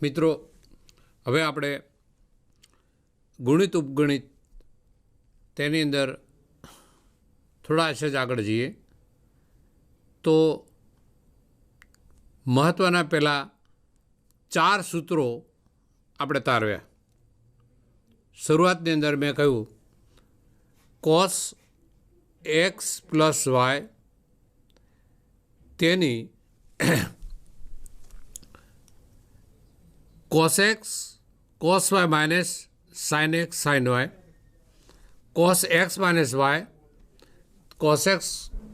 મિત્રો, હવે આપણે ગુણિત ઉપગણિત તેની અંદર થોડા જ આગળ જઈએ તો મહત્ત્વના પહેલાં 4 સૂત્રો આપણે તારવ્યા. શરૂઆતની અંદર મેં કહ્યું cos x પ્લસ વાય તેની cos x cos y minus sin x sin y, cos x minus y cos x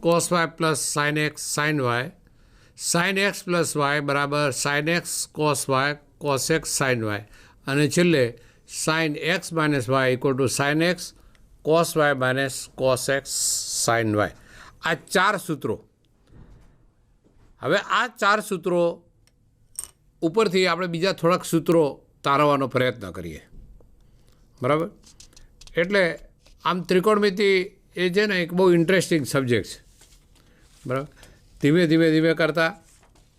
cos y plus sin x sin y, sin x plus y બરાબર sin x cos y cos x sin y, અને છેલ્લે sin x minus y equal to sin x cos y minus cos x sin y. આ 4 સૂત્રો. હવે આ 4 સૂત્રો ઉપરથી આપણે બીજા થોડાક સૂત્રો તારવવાનો પ્રયત્ન કરીએ. બરાબર? એટલે આમ ત્રિકોણમિતિ એ છે ને એક બહુ ઇન્ટરેસ્ટિંગ સબ્જેક્ટ છે. બરાબર? ધીમે કરતાં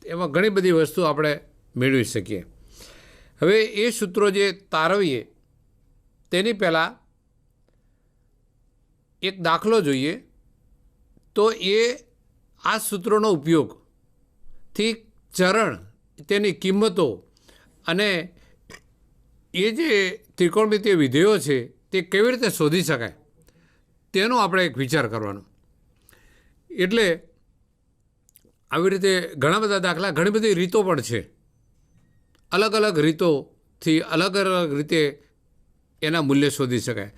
એમાં ઘણી બધી વસ્તુ આપણે મેળવી શકીએ. હવે એ સૂત્રો જે તારવીએ તેની પહેલાં એક દાખલો જોઈએ. તો એ આ સૂત્રોનો ઉપયોગથી ચરણ, તેની કિંમતો અને એ જે ત્રિકોણમિતિય વિધેયો છે તે કેવી રીતે શોધી શકાય તેનો આપણે એક વિચાર કરવાનો. એટલે આવી રીતે ઘણા બધા દાખલા, ઘણી બધી રીતો પણ છે. અલગ અલગ રીતોથી અલગ રીતે એના મૂલ્ય શોધી શકાય.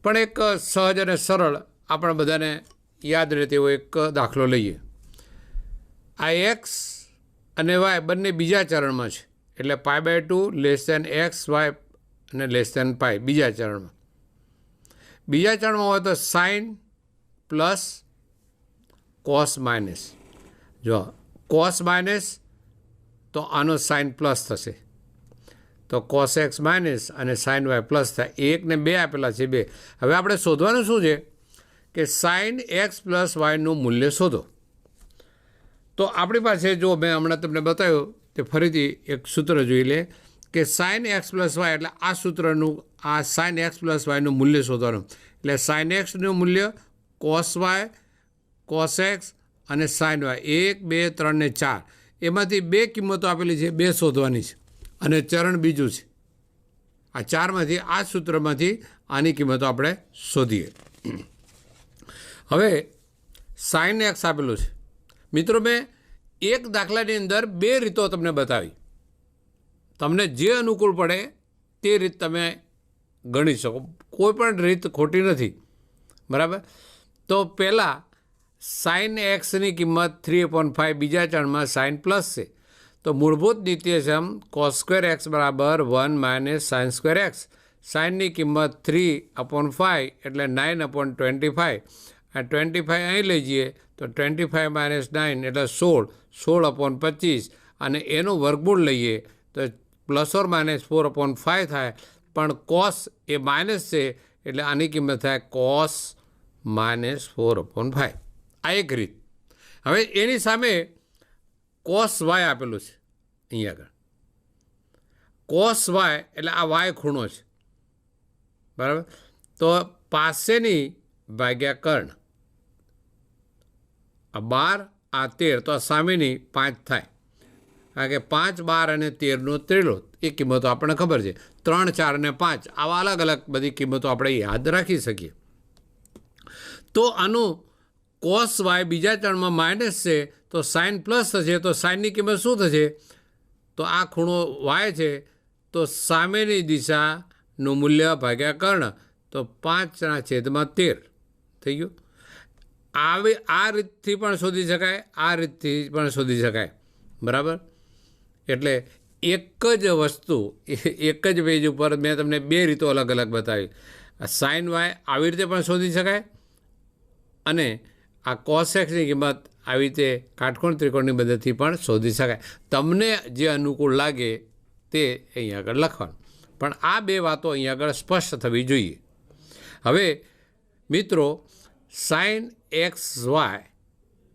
પણ એક સહજ અને સરળ આપણા બધાને યાદ રહે તેવો એક દાખલો લઈએ. આ એક્સ અને વાય બંને બીજા ચરણમાં છે. એટલે π/2 લેસ દેન એક્સ વાય અને લેસ દેન પાય બીજા ચરણમાં. બીજા ચરણમાં હોય તો સાઇન પ્લસ કોસ માઇનસ. જો કોસ માઇનસ તો આનો સાઇન પ્લસ થશે, તો કોસ એક્સ માઇનસ અને સાઇન વાય પ્લસ થાય. 1 ને 2 આપેલા છે 2. હવે આપણે શોધવાનું શું છે કે સાઇન એક્સ પ્લસ વાયનું મૂલ્ય શોધો. તો આપણી પાસે જો મેં હમણાં તમને બતાવ્યું તે ફરીથી એક સૂત્ર જોઈ લે કે સાઇન એક્સ પ્લસ વાય, એટલે આ સૂત્રનું આ સાઇન એક્સ પ્લસ વાયનું મૂલ્ય શોધવાનું. એટલે સાઇન એક્સનું મૂલ્ય કોસ વાય કોસ એક્સ અને સાઇન વાય 1 2 3 ને 4 એમાંથી 2 કિંમતો આપેલી છે, 2 શોધવાની છે અને ચરણ બીજું છે. આ 4માંથી આ સૂત્રમાંથી આની કિંમતો આપણે શોધીએ. હવે સાઇન એક્સ આપેલું છે. મિત્રો, મેં એક દાખલાની અંદર 2 રીતો તમને બતાવી. તમને જે અનુકૂળ પડે તે રીત તમે ગણી શકો. કોઈ પણ રીત ખોટી નથી. બરાબર? તો પહેલાં સાઇન એક્સની કિંમત 3/5 બીજા ચરણમાં સાઇન પ્લસ છે. તો મૂળભૂત નિત્યસમ કોસ સ્ક્વેર એક્સ બરાબર 1 માઇનસ સાઇન સ્ક્વેર એક્સ. સાઇનની કિંમત 3/5 એટલે 9/25. આ 25 અહીં લઈ જઈએ તો 25 માઇનસ 9 એટલે 16/25 અને એનું વર્ગમૂળ લઈએ તો પ્લસ ઓર માઇનસ 4/5 થાય. પણ કોસ એ માઇનસ છે એટલે આની કિંમત થાય કોસ માઇનસ 4/5. આ એક રીત. હવે એની સામે કોસ વાય આપેલું છે અહીંયા આગળ. કોસ વાય એટલે આ વાય ખૂણો છે. બરાબર? તો પાસેની ભાગ્યા કર્ણ, આ 12 આ 13, તો આ સામેની 5 થાય. કારણ કે 5 12 અને 13નો ત્રેલો એ કિંમતો આપણને ખબર છે. 3 4 અને 5 આવા અલગ અલગ બધી કિંમતો આપણે યાદ રાખી શકીએ. તો આનું કોસ વાય બીજા ચરણમાં માઇનસ છે તો સાઇન પ્લસ થશે. તો સાઇનની કિંમત શું થશે? તો આ ખૂણો વાય છે તો સામેની દિશાનું મૂલ્ય ભાગ્યા કર્ણ, તો 5/13 થઈ ગયું. આ રીતથી પણ શોધી શકાય, આ રીતથી પણ શોધી શકાય. બરાબર? એટલે એક જ વસ્તુ એક જ પેજ ઉપર મેં તમને 2 રીતો અલગ અલગ બતાવી. સાઇન વાય આવી રીતે પણ શોધી શકાય અને આ કોસ એક્સની કિંમત આવી રીતે કાટકોણ ત્રિકોણની મદદથી પણ શોધી શકાય. તમને જે અનુકૂળ લાગે તે અહીં આગળ લખવાનું. પણ આ 2 વાતો અહીં આગળ સ્પષ્ટ થવી જોઈએ. હવે મિત્રો, સાઇન એક્સ વાય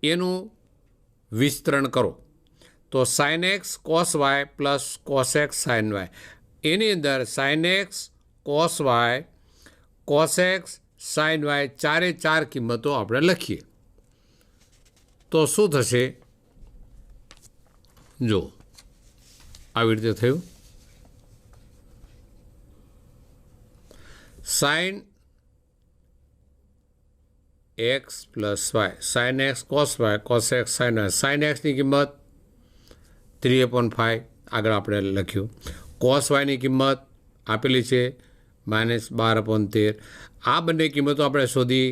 એનું વિસ્તરણ કરો તો sine x cos y plus cos x sine y. એની અંદર sine x cos y cos x sine y ચારે ચાર કિંમતો આપણે લખીએ તો શું થશે? જો આવી રીતે થયું. Sine x plus y sine x cos x sine y. Sine એક્સની કિંમત 3/5 આગળ આપણે લખ્યું. કોસ વાયની કિંમત આપેલી છે -12/13. આ બંને કિંમતો આપણે શોધી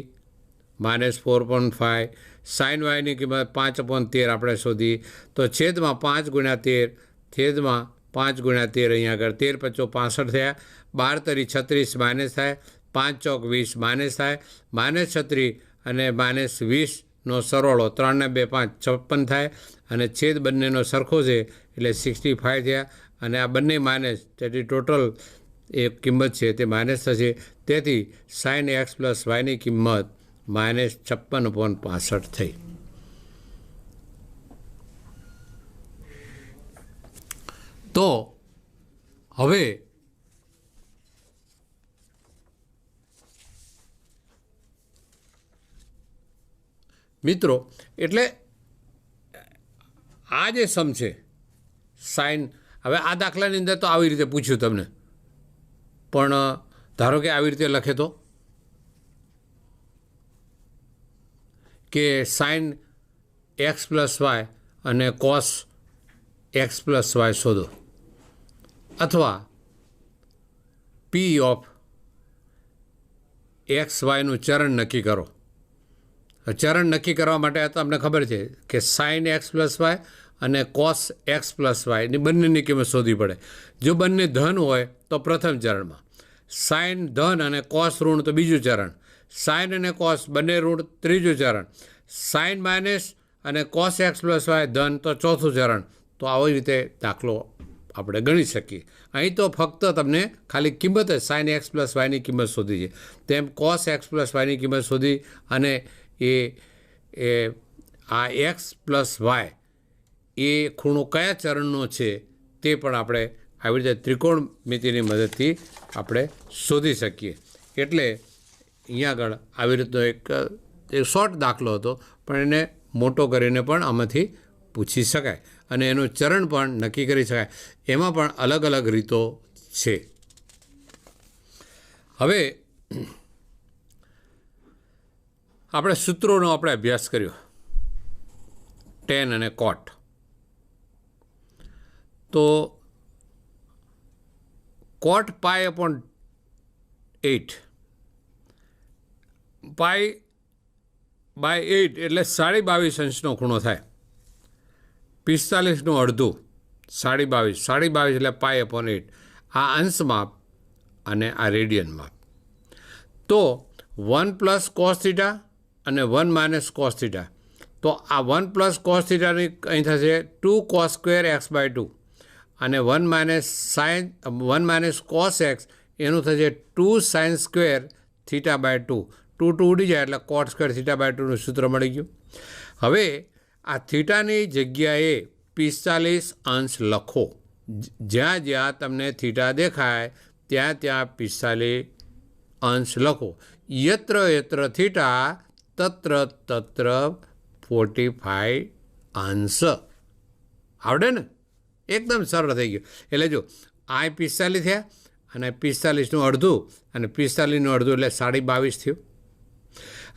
-4/5. સાઇન વાયની કિંમત 5/13 આપણે શોધી. તો છેદમાં 5 × 13 છેદમાં 5 × 13 અહીંયા આગળ 13 × 5 = 65 થયા. 12 × 36 માઇનસ થાય. 5 × 20 માઇનસ થાય. -36 અને -20નો સરવાળો 3 ને 2 5 56 થાય. અને છેદ બંનેનો સરખો છે એટલે 65 થયા. અને આ બંને માઇનસ તેથી ટોટલ એ કિંમત છે તે માઇનસ થશે. તેથી સાઇન એક્સ પ્લસ વાયની કિંમત -56/65 થઈ. તો હવે મિત્રો એટલે આ જે સમ છે સાઇન, હવે આ દાખલાની અંદર તો આવી રીતે પૂછ્યું તમને, પણ ધારો કે આવી રીતે લખે તો કે સાઇન એક્સ પ્લસ વાય અને કોસ એક્સ પ્લસ વાય શોધો, અથવા પી ઓફ એક્સ વાયનું ચરણ નક્કી કરો. ચરણ નક્કી કરવા માટે તમને ખબર છે કે સાઇન એક્સ પ્લસ વાય અને કોસ એક્સ પ્લસ વાયની બંનેની કિંમત શોધવી પડે. જો બંને ધન હોય તો પ્રથમ ચરણમાં, સાઇન ધન અને કોસ ઋણ તો બીજું ચરણ, સાઇન અને કોસ બંને ઋણ ત્રીજું ચરણ, સાઇન માઇનસ અને કોસ એક્સ પ્લસ વાય ધન તો ચોથું ચરણ. તો આવી રીતે દાખલો આપણે ગણી શકીએ. અહીં તો ફક્ત તમને ખાલી કિંમત જ સાઇન એક્સ પ્લસ વાયની કિંમત શોધી છે, તેમ કોસ એક્સ પ્લસ વાયની કિંમત શોધી અને એ આ એક્સ પ્લસ વાય એ ખૂણો કયા ચરણનો છે તે પણ આપણે આવી રીતે ત્રિકોણમિતિની મદદથી આપણે શોધી શકીએ. એટલે અહીંયા આગળ આવી રીતનો એક શોર્ટ દાખલો હતો, પણ એને મોટો કરીને પણ આમાંથી પૂછી શકાય અને એનું ચરણ પણ નક્કી કરી શકાય. એમાં પણ અલગ અલગ રીતો છે. હવે આપણે સૂત્રોનો આપણે અભ્યાસ કર્યો, ટેન અને કોટ. તો કોટ π/8 π/8 એટલે 22.5 અંશનો ખૂણો થાય. 45નું અડધું 22.5 એટલે π/8. આ અંશ માપ અને આ રેડિયન માપ. તો 1 + cos θ અને 1 - cos θ. તો આ 1 + cos θની અહીં થશે 2 cos² x/2 અને 1 - cos x એનું થશે 2 sin² θ/2. 2 ઉડી જાય એટલે cot² θ/2નું સૂત્ર મળી ગયું. હવે આ થીટાની જગ્યાએ 45 અંશ લખો. જ્યાં જ્યાં તમને થીટા દેખાય ત્યાં ત્યાં 45 અંશ લખો. યત્ર યત્ર થીટા તત્ર તત્ર 45 અંશ. આવડે ને? એકદમ સરળ થઈ ગયું. એટલે જો આ 45 થયા અને 45નું અડધું અને 45નું અડધું એટલે 22.5 થયું.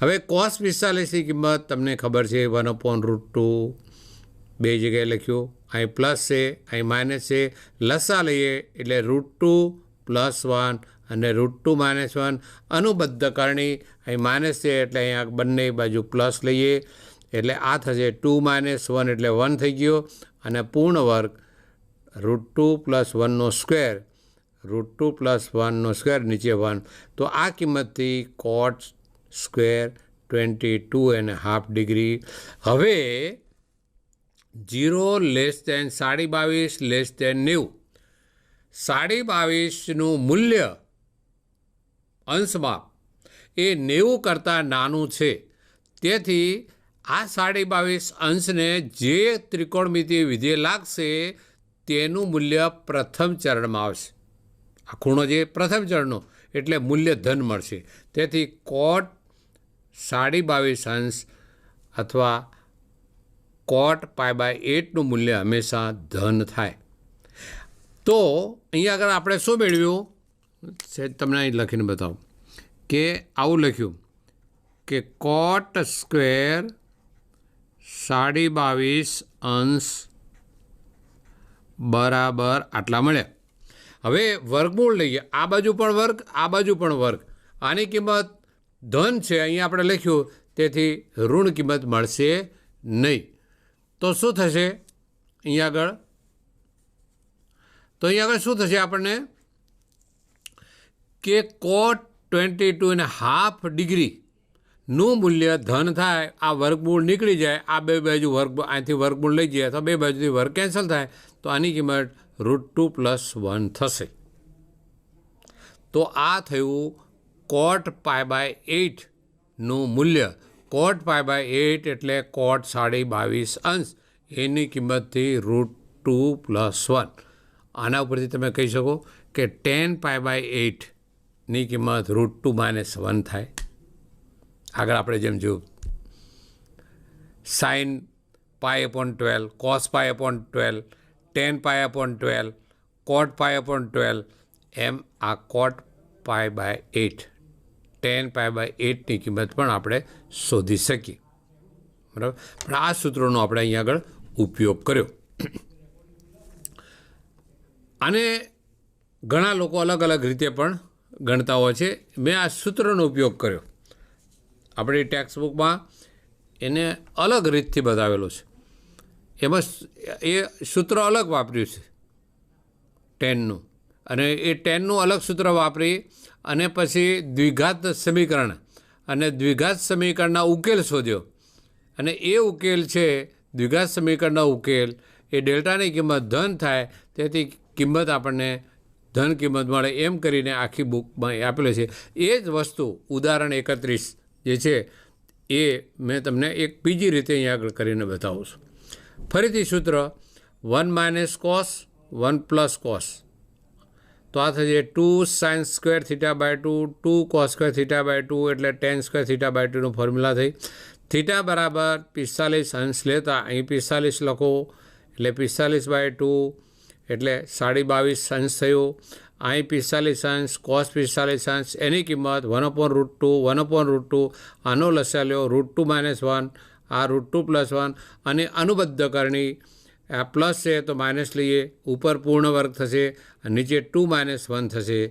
હવે cos 45ની કિંમત તમને ખબર છે 1/√2. બે જગ્યાએ લખ્યું, અહીં પ્લસ છે અહીં માઇનસ છે. લસા લઈએ એટલે √2 + 1 અને √2 - 1. અનુબદ્ધ કરણી અહીં માઇનસ છે એટલે અહીંયા બંને બાજુ પ્લસ લઈએ એટલે આ થશે 2 - 1 એટલે 1 થઈ ગયો. અને પૂર્ણ વર્ગ √2 + 1² √2 + 1² નીચે 1. તો આ કિંમતથી cot² 22.5 ડિગ્રી. હવે 0 <22 <90 22.5નું મૂલ્ય અંશમાપ એ 90 કરતાં નાનું છે. તેથી આ 22.5 અંશને જે ત્રિકોણમિતિય વિધેય લાગશે તેનું મૂલ્ય પ્રથમ ચરણમાં આવશે. આ ખૂણો જે પ્રથમ ચરણનો એટલે મૂલ્ય ધન મળશે. તેથી કોટ 22.5 અંશ અથવા કોટ π/8નું મૂલ્ય હંમેશા ધન થાય. તો અહીંયા આગળ આપણે શું મેળવ્યું છે તમને અહીં લખીને બતાવું કે આવું લખ્યું કે કોટ સ્ક્વેર 22.5 અંશ બરાબર આટલા મળ્યા. હવે વર્ગમૂળ લઈએ. આ બાજુ પણ વર્ગ, આ બાજુ પણ વર્ગ. આની કિંમત ધન છે અહીંયા આપણે લખ્યું, તેથી ઋણ કિંમત મળશે નહીં. તો શું થશે અહીંયા આગળ? તો અહીંયા આગળ શું થશે આપણને કે કોટ 22.5 ડિગ્રીનું મૂલ્ય ધન થાય. આ વર્ગમૂળ નીકળી જાય, આ બે બાજુ અહીંથી વર્ગમૂળ લઈ જાય તો બે બાજુથી વર્ગ કેન્સલ થાય, તો આની કિંમત √2 + 1 થશે. તો આ થયું કોટ π/8નું મૂલ્ય. કોટ π/8 એટલે કોટ 22.5 અંશ, એની કિંમતથી √2 + 1. આના ઉપરથી તમે કહી શકો કે tan π/8ની કિંમત √2 - 1 થાય. આગળ આપણે જેમ જોયું sin π/12, cos π/12, tan π/12, cot π/12, એમ આ કોટ π/8 tan π/8ની કિંમત પણ આપણે શોધી શકીએ. બરાબર. પણ આ સૂત્રોનો આપણે અહીંયા આગળ ઉપયોગ કર્યો. અને ઘણા લોકો અલગ અલગ રીતે પણ ગણતા હોય છે. મેં આ સૂત્રનો ઉપયોગ કર્યો. આપણી ટેક્સ્ટબુકમાં એને અલગ રીતથી બતાવેલો છે. એમાં એ સૂત્ર અલગ વાપર્યું છે ટેનનું, અને એ ટેનનું અલગ સૂત્ર વાપરી અને પછી દ્વિઘાત સમીકરણ અને દ્વિઘાત સમીકરણના ઉકેલ શોધ્યો. અને એ ઉકેલ છે દ્વિઘાત સમીકરણના ઉકેલ, એ ડેલ્ટાની કિંમત ધન થાય, તેથી કિંમત આપણને ધન કિંમત મળે. એમ કરીને આખી બુકમાં આપેલું છે. એ જ વસ્તુ ઉદાહરણ 31 જે છે એ મેં તમને એક બીજી રીતે અહીંયા આગળ કરીને બતાવું છું. ફરીથી સૂત્ર 1 - cos 1 + cos, તો આ થશે 2 sin square θ/2, 2 cos square θ/2 એટલે tan square θ/2નું ફોર્મ્યુલા થઈ. થીટા બરાબર 45 અંશ લેતા અહીં 45 લખો એટલે 45/2 એટલે 22.5 અંશ થયો. અહીં 45 અંશ cos 45 અંશ, એની કિંમત 1/√2, 1/√2. આનો લસા લ્યો √2 - 1, આ √2 + 1. અને અનુબદ્ધ કરણી આ પ્લસ છે તો માઇનસ લઈએ, ઉપર પૂર્ણ વર્ગ થશે, નીચે 2 - 1 થશે,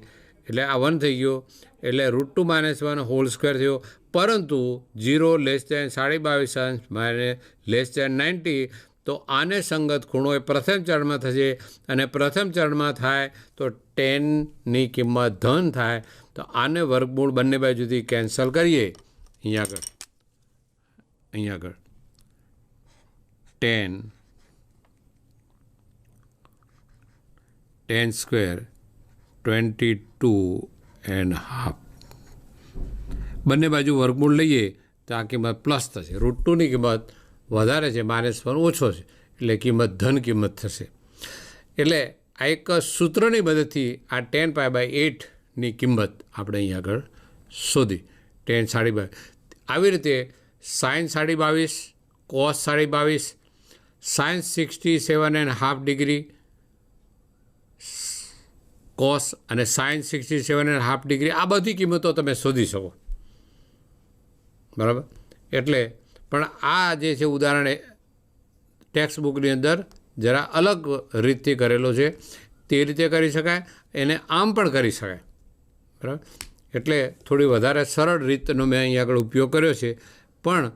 એટલે આ 1 થઈ ગયો, એટલે √2 - 1 હોલ સ્ક્વેર થયો. પરંતુ 0 <22 અંશ -<90, તો આને સંગત ખૂણો એ પ્રથમ ચરણમાં થશે, અને પ્રથમ ચરણમાં થાય તો ટેનની કિંમત ધન થાય. તો આને વર્ગમૂળ બંને બાજુથી કેન્સલ કરીએ. અહીંયા આગળ tan સ્ક્વેર 22.5, બંને બાજુ વર્ગમૂળ લઈએ તો આ કિંમત પ્લસ થશે. √2ની કિંમત વધારે છે, -1 ઓછો છે, એટલે કિંમત ધન કિંમત થશે. એટલે આ એક સૂત્રની મદદથી આ tan π/8ની કિંમત આપણે અહીંયા આગળ શોધી. tan 22.5 આવી રીતે sin 22.5, cos 22.5, sin 67.5 degree cos અને sin 67.5 ડિગ્રી, આ બધી કિંમતો તમે શોધી શકો. બરાબર. એટલે પણ આ જે છે ઉદાહરણ ટેક્સ્ટ બુકની અંદર જરા અલગ રીતથી કરેલો છે. તે રીતે કરી શકાય, એને આમ પણ કરી શકાય. બરાબર. એટલે થોડી વધારે સરળ રીતનો મેં અહીં આગળ ઉપયોગ કર્યો છે, પણ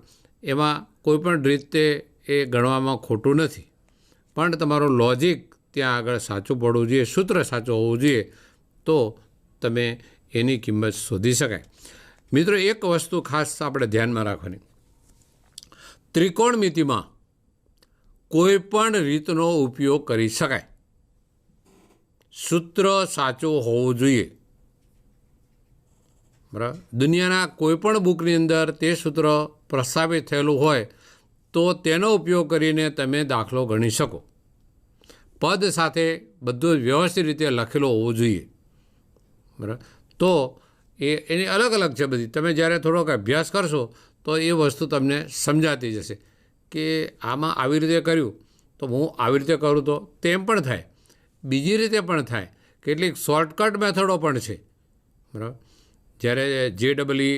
એમાં કોઈપણ રીતે એ ગણવામાં ખોટું નથી. પણ તમારો લોજિક ત્યાં આગળ સાચું પડવું જોઈએ, સૂત્ર સાચું હોવું જોઈએ, તો તમે એની કિંમત શોધી શકાય. મિત્રો, એક વસ્તુ ખાસ આપણે ધ્યાનમાં રાખવાની, ત્રિકોણમિતિમાં કોઈ પણ રીતનો ઉપયોગ કરી શકાય, સૂત્ર સાચું હોવું જોઈએ. બરાબર. દુનિયાના કોઈ પણ બુકની અંદર તે સૂત્ર પ્રસ્તાવિત થયેલું હોય તો તેનો ઉપયોગ કરીને તમે દાખલો ગણી શકો. પદ સાથે બધું વ્યવસ્થિત રીતે લખેલો હોવો જોઈએ. બરાબર, તો એની અલગ અલગ છે બધી. તમે જ્યારે થોડોક અભ્યાસ કરશો તો એ વસ્તુ તમને સમજાતી જશે કે આમાં આવી રીતે કર્યું તો હું આવી રીતે કરું તો તેમ પણ થાય, બીજી રીતે પણ થાય. કેટલીક શોર્ટકટ મેથડો પણ છે. બરાબર, જ્યારે JEE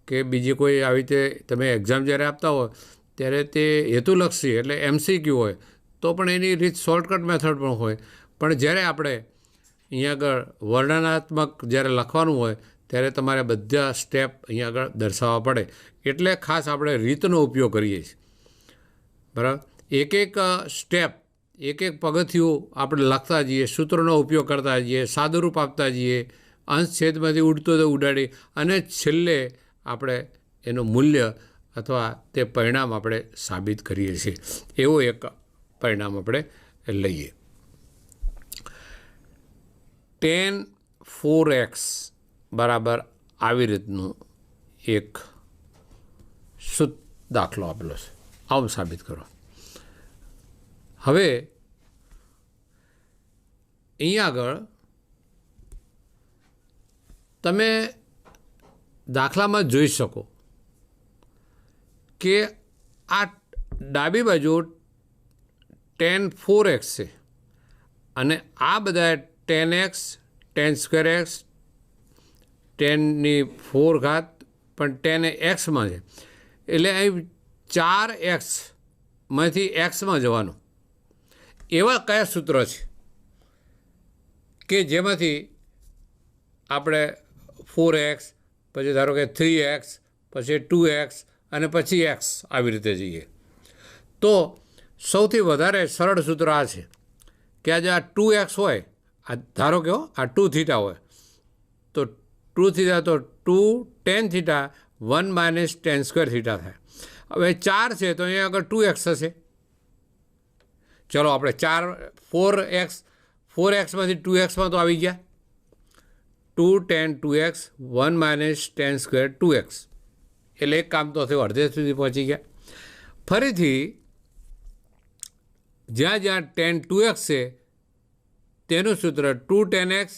કે બીજી કોઈ આવી રીતે તમે એક્ઝામ જ્યારે આપતા હોય ત્યારે તે હેતુલક્ષી એટલે MCQ હોય તો પણ એની રીત શોર્ટકટ મેથડ પણ હોય. પણ જ્યારે આપણે અહીંયા આગળ વર્ણનાત્મક જ્યારે લખવાનું હોય ત્યારે તમારે બધા સ્ટેપ અહીંયા આગળ દર્શાવવા પડે. એટલે ખાસ આપણે રીતનો ઉપયોગ કરીએ છીએ. બરાબર, એક એક સ્ટેપ, એક એક પગથિયું આપણે લખતા જઈએ, સૂત્રોનો ઉપયોગ કરતા જઈએ, સાદુરૂપ આપતા જઈએ, અંશ છેદમાંથી ઉડતો તો ઉડાડી, અને છેલ્લે આપણે એનું મૂલ્ય અથવા તે પરિણામ આપણે સાબિત કરીએ છીએ. એવું એક પરિણામ આપણે લઈએ. tan 4x બરાબર આવી રીતનું એક દાખલો આપેલો છે. આવું સાબિત કરો. હવે અહીંયા આગળ તમે દાખલામાં જોઈ શકો કે આ ડાબી બાજુ tan 4x છે અને આ બધા tan x, tan square x, ટેનની 4 ઘાત પણ tan એક્સમાં છે. એટલે અહીં 4xમાંથી એક્સમાં જવાનું. એવા કયા સૂત્ર છે કે જેમાંથી આપણે 4x, પછી ધારો કે 3x, પછી 2x અને પછી x આવી રીતે જઈએ. તો સૌથી વધારે સરળ સૂત્ર આ છે કે આજે આ 2x હોય, આ ધારો કે આ 2 થીટા હોય તો 2 થીટા તો 2 tan theta 1 minus tan square theta થાય. હવે 4 છે તો અહીંયા આગળ 2x થશે. ચલો આપણે 4xમાંથી 2xમાં તો આવી ગયા. 2 tan 2x 1 minus tan square 2x. એટલે એક કામ તો થયું, અડધે સુધી પહોંચી ગયા. ફરીથી જ્યાં જ્યાં tan 2x છે તેનું સૂત્ર 2 tan x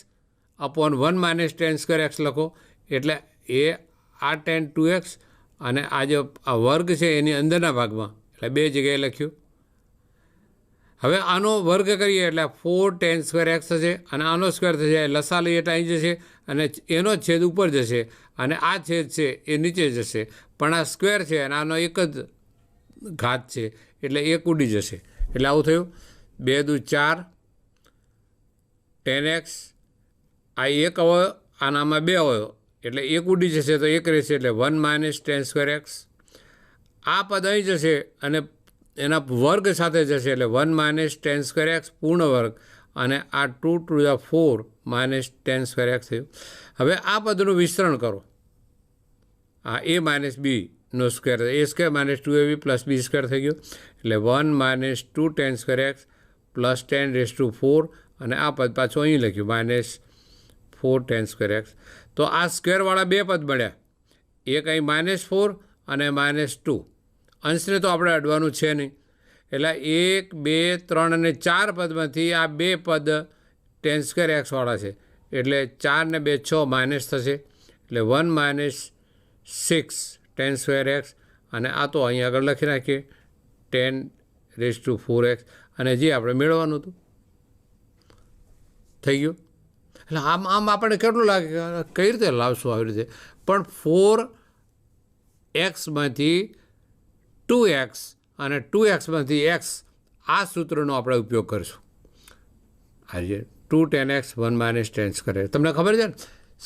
upon 1 minus tan square x લખો. એટલે એ આ tan 2x અને આ જે આ વર્ગ છે એની અંદરના ભાગમાં, એટલે બે જગ્યાએ લખ્યું. હવે આનો વર્ગ કરીએ એટલે 4 tan સ્ક્વેર x થશે અને આનો સ્ક્વેર થશે. લસા લઈએ એટલે અહીં જશે અને એનો છેદ ઉપર જશે અને આ છેદ છે એ નીચે જશે. પણ આ સ્ક્વેર છે અને આનો એક જ ઘાત છે એટલે એક ઉડી જશે. એટલે આવું થયું. 2 દુ 4 tan x, આ એક અવયવ આનામાં 2 અવયવ એટલે એક ઉડી જશે તો એક રહેશે એટલે 1 માઇનસ tan સ્ક્વેર એક્સ. આ પદ અહીં જશે અને એના વર્ગ સાથે જશે એટલે 1 માઇનસ tan સ્ક્વેર એક્સ પૂર્ણ વર્ગ અને આ 2 to the 4 minus tan square x થયું. હવે આ પદનું વિસ્તરણ કરો. આ a માઇનસ બીનો square, a square minus 2ab plus b square થઈ ગયો એટલે 1 minus 2 tan square x plus 10⁴ અને આ પદ પાછું અહીં લખ્યું માઇનસ 4 tan સ્ક્વેર એક્સ. તો આ સ્ક્વેરવાળા બે પદ મળ્યા, એક અહીં -4 અને -2. અંશને તો આપણે અડવાનું છે નહીં એટલે 1, 2, 3 અને 4 પદમાંથી આ બે પદ tan સ્ક્વેર એક્સવાળા છે એટલે 4 ને 2 6 માઇનસ થશે એટલે 1 માઇનસ 6 tan સ્ક્વેર એક્સ અને આ તો અહીં આગળ લખી નાખીએ 10⁴x અને જે આપણે મેળવવાનું હતું થઈ ગયું. એટલે આમ આપણને કેટલું લાગે કઈ રીતે લાવશું આવી રીતે, પણ 4xમાંથી 2x અને 2xમાંથી x આ સૂત્રનો આપણે ઉપયોગ કરીશું. આજે 2 tan x 1 minus tan square. તમને ખબર છે ને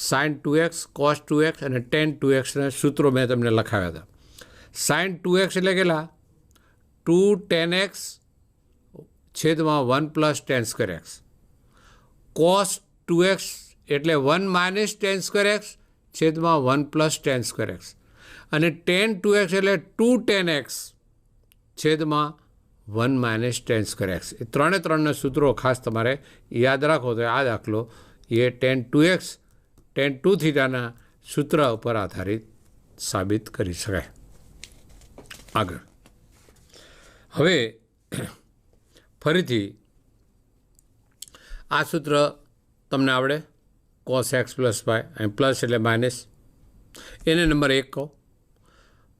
sin 2x, cos 2x અને tan 2xના સૂત્રો મેં તમને લખાવ્યા હતા. sin 2x એટલે કેટલા? 2 tan x છેદમાં 1 plus tan square x. cos 2x એટલે 1 માઇનસ tan સ્ક્વેર એક્સ છેદમાં 1 પ્લસ tan સ્ક્વેર એક્સ અને tan 2x એટલે 2 tan x છેદમાં 1 માઇનસ tan સ્ક્વેર એક્સ. એ ત્રણના સૂત્રો ખાસ તમારે યાદ રાખો તો આ દાખલો એ tan 2x tan 2 થીટાના સૂત્ર ઉપર આધારિત સાબિત કરી શકાય. આગળ હવે ફરીથી આ સૂત્ર તમને આવડે, cos x પ્લસ વાય, અહીં પ્લસ એટલે માઇનસ, એને નંબર 1 કહો.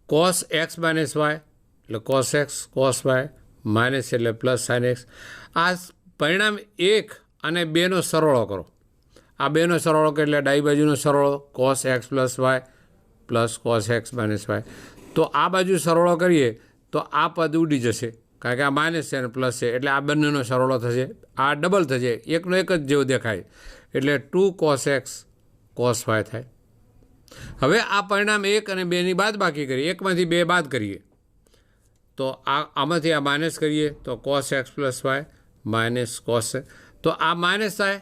cos x માઇનસ વાય એટલે cos x, cos y, minus એટલે પ્લસ સાઇન એક્સ. આ પરિણામ 1 અને 2નો સરવાળો કરો. આ 2નો સરવાળો કરો એટલે ડાબી બાજુનો સરવાળો cos x plus y plus cos x minus y. તો આ બાજુ સરવાળો કરીએ તો આ પદ ઉડી જશે, કારણ કે આ માઇનસ છે અને પ્લસ છે, એટલે આ બંનેનો સરવાળો થશે, આ ડબલ થશે, એકનો એક જ જેવો દેખાય, એટલે 2 cos x cos y થાય. હવે આ પરિણામ 1 અને 2ની બાદબાકી કરીએ, 1માંથી 2 બાદ કરીએ તો આમાંથી આ માઇનસ કરીએ તો cos x plus y minus cos, તો આ માઇનસ થાય,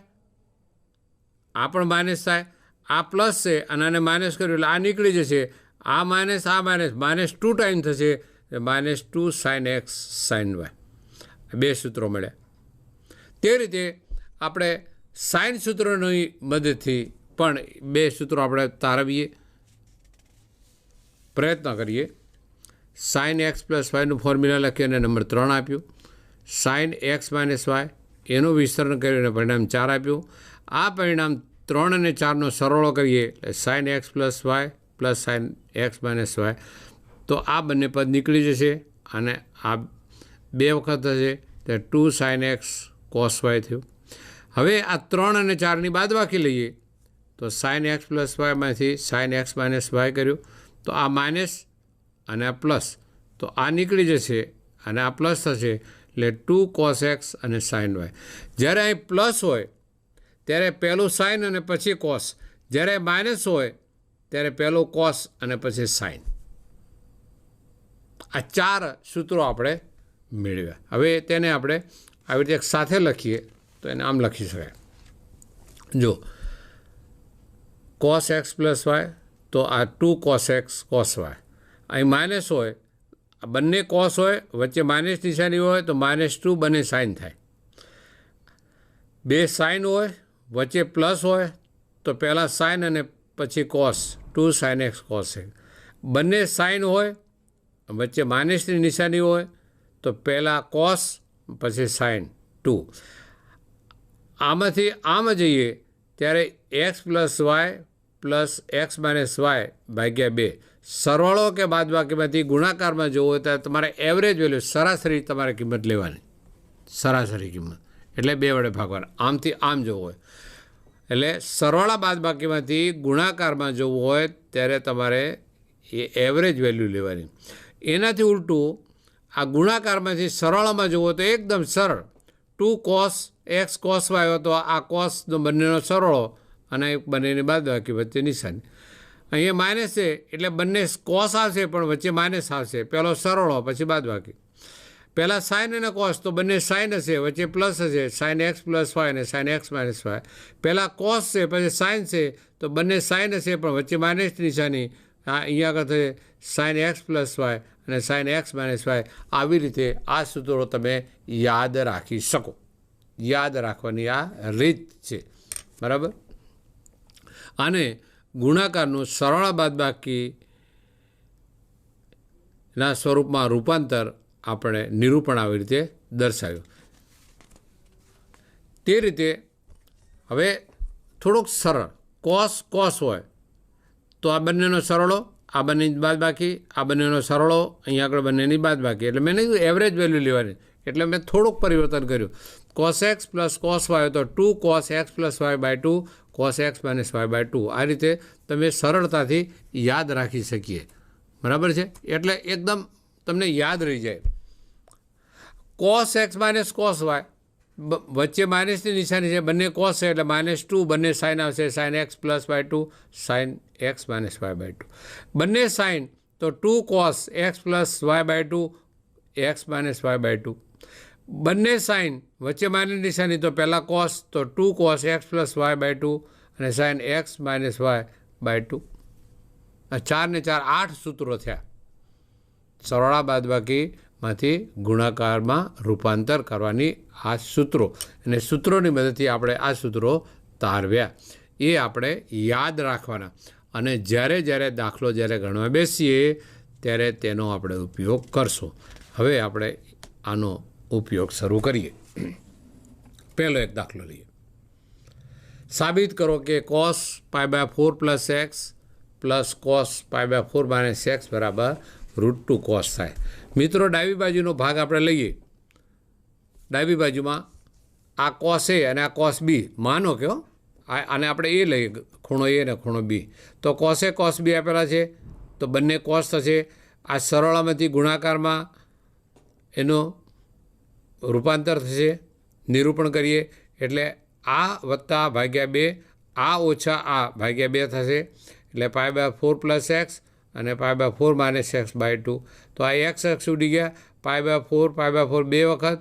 આ પણ માઇનસ થાય, આ પ્લસ છે અને આને માઇનસ કર્યું એટલે આ નીકળી જશે, આ માઇનસ માઇનસ 2 ટાઈમ થશે, -2 sin x sin y. 2 સૂત્રો મળ્યા. તે રીતે આપણે સાઇન સૂત્રોની મદદથી પણ 2 સૂત્રો આપણે તારવીએ, પ્રયત્ન કરીએ. sin x પ્લસ વાયનું ફોર્મ્યુલા લખી અને નંબર 3 આપ્યું. sin x માઇનસ વાય એનું વિસ્તરણ કર્યું અને પરિણામ 4 આપ્યું. આ પરિણામ 3 અને 4નો સરવાળો કરીએ એટલે sin x plus y plus sin x minus y. તો આ બંને પદ નીકળી જશે અને આ 2 વખત થશે તો 2 sin x cos y થયું. હવે આ 3 અને 4ની બાદબાકી લઈએ તો sin x પ્લસ વાયમાંથી sin x માઇનસ વાય કર્યું, તો આ માઇનસ અને આ પ્લસ, તો આ નીકળી જશે અને આ પ્લસ થશે, એટલે 2 cos x અને sin y. જ્યારે અહીં પ્લસ હોય ત્યારે પહેલું સાઇન અને પછી કોસ, જ્યારે માઇનસ હોય ત્યારે પહેલું કોસ અને પછી સાઇન. આ 4 સૂત્રો આપણે મેળવ્યા. હવે તેને આપણે આવી રીતે એક સાથે લખીએ તો એને આમ લખી શકાય. જો cos x પ્લસ વાય, તો આ 2 cos x cos y. અહીં માઇનસ હોય, બંને કોસ હોય, વચ્ચે માઇનસ નિશાની હોય તો -2 બંને સાઇન થાય. 2 સાઇન હોય, વચ્ચે પ્લસ હોય તો પહેલાં સાઇન અને પછી cos, 2 sin x cos x. બંને સાઇન હોય, વચ્ચે માઇનસની નિશાની હોય તો પહેલાં કોસ પછી સાઇન 2. આમાંથી આમ જઈએ ત્યારે x plus y plus x minus y ભાગ્યા 2. સરવાળો કે બાદબાકીમાંથી ગુણાકારમાં જોવો હોય ત્યારે તમારે એવરેજ વેલ્યુ, સરાસરી તમારે કિંમત લેવાની, સરાસરી કિંમત એટલે 2 વડે ભાગવાના. આમથી આમ જોવું હોય એટલે સરવાળા બાદબાકીમાંથી ગુણાકારમાં જોવું હોય ત્યારે તમારે એ એવરેજ વેલ્યુ લેવાની. એનાથી ઉલટું આ ગુણાકારમાંથી સરવાળામાં જોવો તો એકદમ સરળ, 2 cos x cos y હોય તો આ કોસનો બંનેનો સરવાળો અને બંનેની બાદબાકી વચ્ચે નિશાની. અહીંયા માઇનસ છે એટલે બંને કોસ આવશે પણ વચ્ચે માઇનસ આવશે, પહેલો સરવાળો પછી બાદબાકી. પહેલાં સાઇન અને કોસ તો બંને સાઇન હશે, વચ્ચે પ્લસ હશે, sin x પ્લસ વાય અને sin x માઇનસ વાય. પહેલાં કોસ છે પછી સાઇન છે તો બંને સાઇન હશે પણ વચ્ચે માઇનસ નિશાની. અહીંયા આગળ થશે sin x પ્લસ વાય અને sin x માઇનસ વાય. આવી રીતે આ સૂત્રો તમે યાદ રાખી શકો. યાદ રાખવાની આ રીત છે, બરાબર. અને ગુણાકારનું સરવાળા બાદબાકીના સ્વરૂપમાં રૂપાંતર આપણે નિરૂપણ આવી રીતે દર્શાવ્યું. તે રીતે હવે થોડુંક સરળ, કોસ હોય તો આ બંનેનો સરવાળો, આ બંનેની બાદબાકી, આ બંનેનો સરવાળો, અહીંયા આગળ બંનેની બાદબાકી. એટલે મેં નહીં એવરેજ વેલ્યુ લેવાની, એટલે મેં થોડુંક પરિવર્તન કર્યું. cos x plus cos y તો 2 cos x plus y by 2 cos x minus y by 2. આ રીતે તમે સરળતાથી યાદ રાખી શકીએ, બરાબર છે. એટલે એકદમ તમને યાદ રહી જાય. cos x minus cos y, વચ્ચે માઇનસની નિશાની છે, બંને કોસ છે એટલે -2, બંને સાઇન આવશે, sin x plus by 2 sin x minus y by 2. બંને સાઇન તો 2 cos x plus y by 2 x minus y by 2. બંને સાઇન વચ્ચે માઇનસ નિશાની તો પહેલાં કોસ તો 2 cos x plus y by 2 અને sin x minus y by 2. 4 ને 4 8 સૂત્રો થયા. સરવાળા બાદબાકીમાંથી ગુણાકારમાં રૂપાંતર કરવાની આ સૂત્રો, અને સૂત્રોની મદદથી આપણે આ સૂત્રો તારવ્યા. એ આપણે યાદ રાખવાના અને જ્યારે દાખલો જ્યારે ગણવા બેસીએ ત્યારે તેનો આપણે ઉપયોગ કરશું. હવે આપણે આનો ઉપયોગ શરૂ કરીએ. પહેલો એક દાખલો લઈએ. સાબિત કરો કે cos π/4 plus x plus cos π/4 minus x બરાબર √2 cos થાય. મિત્રો, ડાબી બાજુનો ભાગ આપણે લઈએ. ડાબી બાજુમાં આ cos A અને આ cos B માનો કે આને આપણે એ લઈએ, ખૂણો A અને ખૂણો B. તો cos A cos B આપેલા છે, તો બંને cos થશે. આ સરળામાંથી ગુણાકારમાં એનો રૂપાંતર થશે, નિરૂપણ કરીએ એટલે આ વત્તા ભાગ્યા 2, આ ઓછા આ ભાગ્યા 2 થશે. એટલે π/4 પ્લસ એક્સ અને π/4 માઇનસ એક્સ બાય 2. તો આ એક્સ ઉડી ગયા, π/4 2 વખત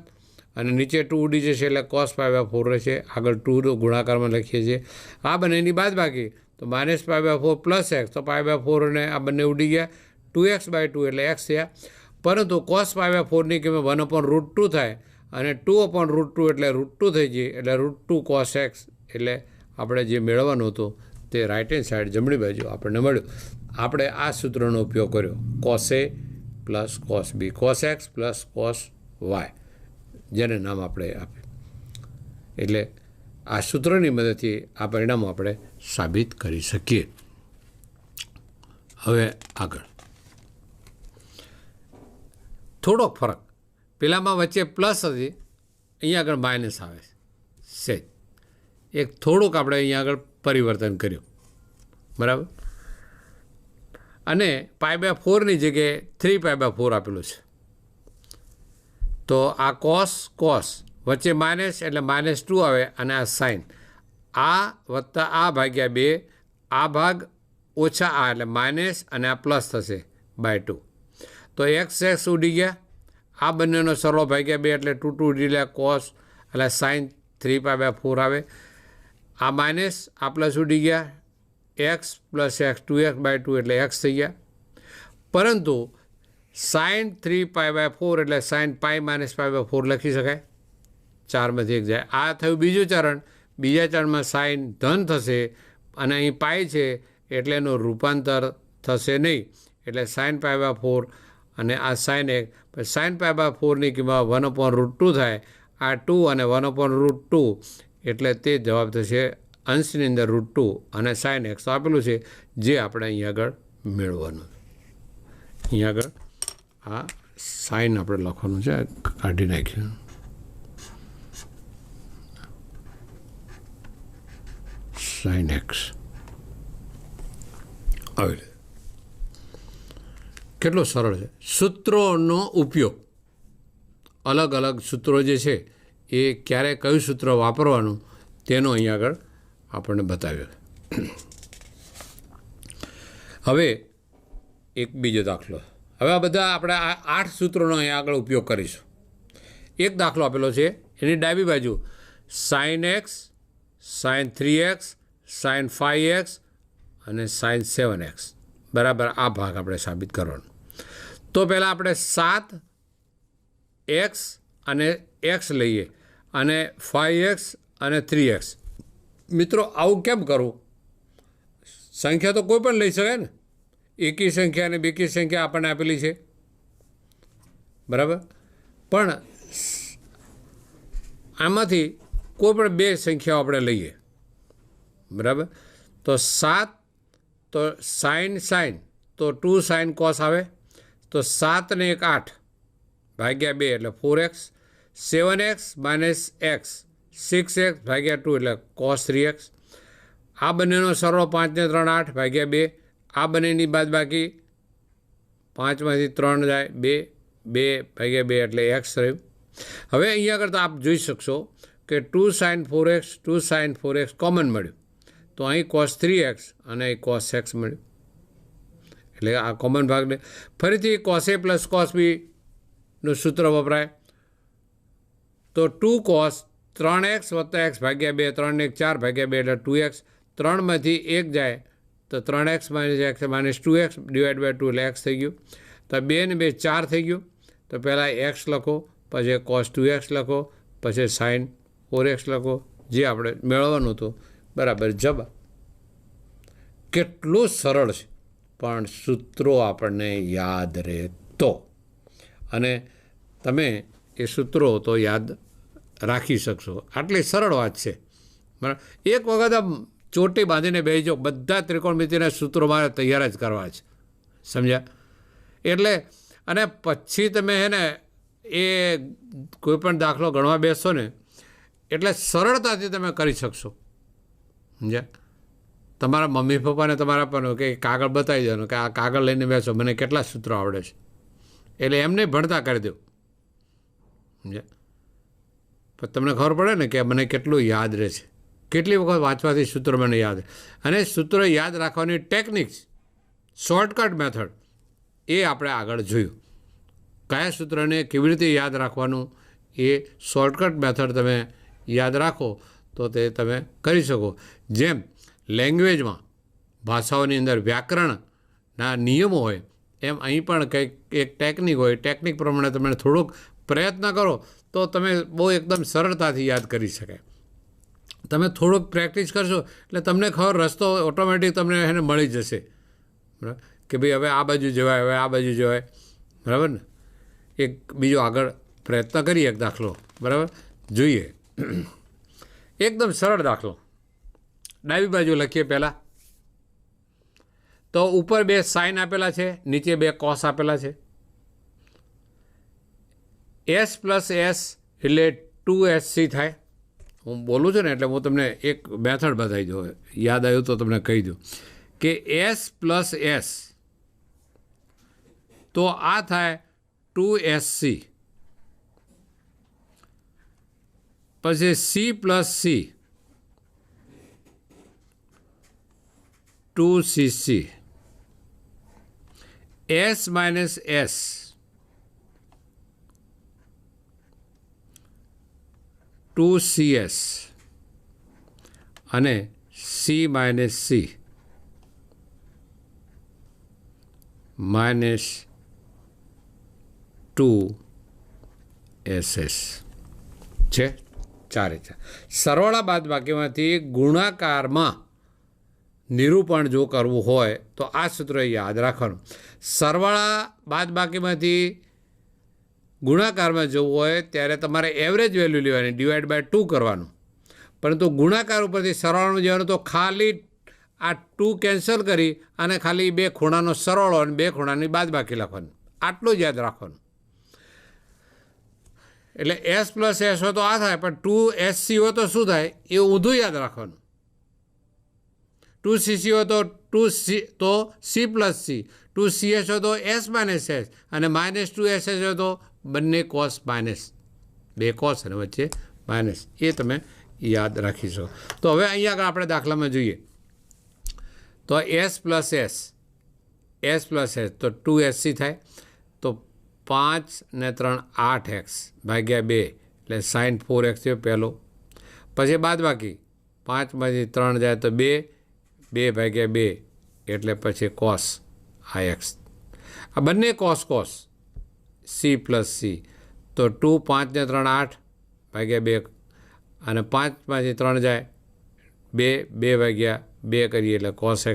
અને નીચે 2 ઉડી જશે એટલે cos π/4 રહેશે. આગળ 2 ગુણાકારમાં લખીએ છીએ. આ બંનેની બાદ બાકી તો માઇનસ π/4 પ્લસ એક્સ, તો π/4 અને આ બંને ઉડી ગયા, 2x/2 એટલે એક્સ થયા. પરંતુ cos π/4ની કિંમત 1/√2 થાય અને 2/√2 એટલે √2 થઈ જાય, એટલે √2 cos એક્સ એટલે આપણે જે મેળવવાનું હતું તે રાઇટ હેન્ડ સાઈડ જમણી બાજુ આપણને મળ્યું. આપણે આ સૂત્રનો ઉપયોગ કર્યો, cos A plus cos B, cos x plus cos y, જેને નામ આપણે આપ્યું. એટલે આ સૂત્રની મદદથી આ પરિણામો આપણે સાબિત કરી શકીએ. હવે આગળ થોડોક ફરક, પેલામાં વચ્ચે પ્લસ હતી, અહીંયા આગળ માઇનસ આવે છે. એક થોડુંક આપણે અહીંયા આગળ પરિવર્તન કર્યું, બરાબર. અને π/4ની જગ્યાએ 3π/4 આપેલું છે. તો આ cos વચ્ચે માઇનસ એટલે -2 આવે અને આ સાઇન, આ વત્તા આ ભાગ્યા 2, આ ભાગ ઓછા આ એટલે માઇનસ અને આ પ્લસ થશે બાય 2. તો x ઉડી ગયા, આ બંનેનો સરળો ભાગ્યા 2 એટલે 2 ઉડી ગયા, cos એટલે સાઇન 3π/4 આવે. આ માઇનસ આ પ્લસ ઉડી ગયા, એક્સ પ્લસ એક્સ 2x/2 એટલે એક્સ થઈ ગયા. પરંતુ સાઇન 3π/4 એટલે સાઇન π - π/4 લખી શકાય, 4માંથી 1 જાય. આ થયું બીજું ચરણ. બીજા ચરણમાં સાઇન ધન થશે અને અહીં પાય છે એટલે એનું રૂપાંતર થશે નહીં, એટલે સાઇન π/4 અને આ સાઇન 1. પછી સાઇન π/4ની કિંમત 1/√2 થાય. આ 2 અને 1/√2 એટલે તે જવાબ થશે અંશની અંદર √2 અને સાઇન એક્સ આપેલું છે, જે આપણે અહીંયા આગળ મેળવવાનું. અહીંયા આગળ આ સાઇન આપણે લખવાનું છે, કાઢી નાખ્યું. સાઇન એક્સ આવે. કેટલો સરળ છે. સૂત્રોનો ઉપયોગ, અલગ અલગ સૂત્રો જે છે એ ક્યારે કયું સૂત્ર વાપરવાનું તેનો અહીંયા આગળ આપણને બતાવ્યો. હવે એક બીજો દાખલો. હવે આ બધા આપણે આ 8 સૂત્રોનો અહીંયા આગળ ઉપયોગ કરીશું. એક દાખલો આપેલો છે, એની ડાબી બાજુ sine x, sign 3x, sign 5x અને સાઇન 7x બરાબર આ ભાગ આપણે સાબિત કરવાનો. તો પહેલાં આપણે 7x અને x લઈએ અને 5x અને 3x. મિત્રો, આવું કેમ કરવું? સંખ્યા તો કોઈ પણ લઈ શકાય ને, એકી સંખ્યા અને બેકી સંખ્યા આપણને આપેલી છે, બરાબર. પણ આમાંથી કોઈ પણ 2 સંખ્યાઓ આપણે લઈએ, બરાબર. તો 7 તો સાઇન તો 2 સાઇન કોસ આવે, તો 7 ને 1 8 ભાગ્યા 2 એટલે 4x, 7x minus x 6x ભાગ્યા 2 એટલે cos 3x. આ બંનેનો સરળો 5 ને 3 8 ભાગ્યા 2. આ બંનેની બાદ બાકી 5માંથી 3 જાય, 2 ભાગ્યા 2 એટલે x રહ્યું. હવે અહીંયા આગળ તો આપ જોઈ શકશો કે 2 sin 4x કોમન મળ્યું, તો અહીં cos 3x અને અહીં cos x મળ્યું. એટલે આ કોમન ભાગને ફરીથી cos A પ્લસ cos Bનું સૂત્ર વપરાય. તો 2 cos 3x વત્તા x ભાગ્યા 2, 3 ને 1 4 ભાગ્યા 2 એટલે 2x. 3માંથી 1 જાય તો 3x minus x minus 2x divide by 2 એટલે x થઈ ગયું. તો 2 ને 2 4 થઈ ગયું. તો પહેલાં x લખો, પછી cos 2x લખો, પછી sin 4x લખો, જે આપણે મેળવવાનું હતું બરાબર જવાબ. કેટલું સરળ છે, પણ સૂત્રો આપણને યાદ રહે તો. અને તમે એ સૂત્રો તો યાદ રાખી શકશો. આટલી સરળ વાત છે, બરાબર. એક વખત આમ ચોટી બાંધીને બેસજો, બધા ત્રિકોણમિતિના સૂત્રો મારે તૈયાર જ કરવા છે, સમજ્યા? એટલે અને પછી તમે હે ને એ કોઈ પણ દાખલો ગણવા બેસશો ને એટલે સરળતાથી તમે કરી શકશો, સમજ્યા? તમારા મમ્મી પપ્પાને તમારા પર કે કાગળ બતાવી દેવાનું કે આ કાગળ લઈને બેસો, મને કેટલા સૂત્રો આવડે છે, એટલે એમને ભણતા કરી દો, સમજ્યા? પણ તમને ખબર પડે ને કે મને કેટલું યાદ રહે છે, કેટલી વખત વાંચવાથી સૂત્રો મને યાદ. અને સૂત્રો યાદ રાખવાની ટેકનિક્સ, શોર્ટકટ મેથડ, એ આપણે આગળ જોયું. કયા સૂત્રને કેવી રીતે યાદ રાખવાનું એ શોર્ટકટ મેથડ તમે યાદ રાખો તો તે તમે કરી શકો. જેમ લેંગ્વેજમાં, ભાષાઓની અંદર વ્યાકરણના નિયમો હોય, એમ અહીં પણ કંઈક એક ટેકનિક હોય. ટેકનિક પ્રમાણે તમે થોડોક પ્રયત્ન કરો તો તમે બહુ એકદમ સરળતાથી યાદ કરી શકાય. તમે થોડુંક પ્રેક્ટિસ કરશો એટલે તમને ખબર, રસ્તો ઓટોમેટિક તમને એને મળી જશે, બરાબર, કે ભાઈ હવે આ બાજુ જવાય, હવે આ બાજુ જવાય, બરાબર ને. એક બીજો આગળ પ્રયત્ન કરીએ, એક દાખલો, બરાબર, જોઈએ. એકદમ સરળ દાખલો, ડાબી બાજુ લખીએ પહેલાં. તો ઉપર 2 સાઇન આપેલા છે, નીચે 2 કોસ આપેલા છે. S + S એટલે 2SC થાય. હું બોલું છું ને એટલે હું તમને એક મેથડ બતાવી દઉં, યાદ આવ્યું તો તમને કહી દઉં કે S + S તો આ થાય 2SC. પછી C + C 2CC. S - S 2CS અને C - C -2SS છે. 4 સરવાળા બાદબાકીમાંથી ગુણાકારમાં નિરૂપણ જો કરવું હોય તો આ સૂત્ર યાદ રાખવાનું. સરવાળા બાદબાકીમાંથી ગુણાકારમાં જવું હોય ત્યારે તમારે એવરેજ વેલ્યુ લેવાની, /2 કરવાનું. પરંતુ ગુણાકાર ઉપરથી સરવાળાનું જવાનું તો ખાલી આ 2 કેન્સલ કરી અને ખાલી 2 ખૂણાનો સરવાળો અને 2 ખૂણાની બાદબાકી લખવાનું, આટલું જ યાદ રાખવાનું. એટલે S + S હોય તો આ થાય, પણ 2SC હોય તો શું થાય એ ઊંધું યાદ રાખવાનું. 2CC હોય તો C + C, 2CS હોય તો S - S અને -2SS હોય તો બંને કોસ માઇનસ, 2 કોસ અને વચ્ચે માઇનસ, એ તમે યાદ રાખી શકો. તો હવે અહીંયા આગળ આપણે દાખલામાં જોઈએ તો S + S તો 2SC થાય. તો 5 ને 3 8x ભાગ્યા 2 એટલે sin 4x થયો પહેલો. પછી બાદબાકી 5માંથી 3 જાય તો 2 ભાગ્યા 2 એટલે પછી કોસ IX. આ બંને કોસ C + C તો 2 5 ને 3 8 ભાગ્યા 2 અને 5માંથી 3 જાય 2 ભાગ્યા 2 કરીએ એટલે cos x.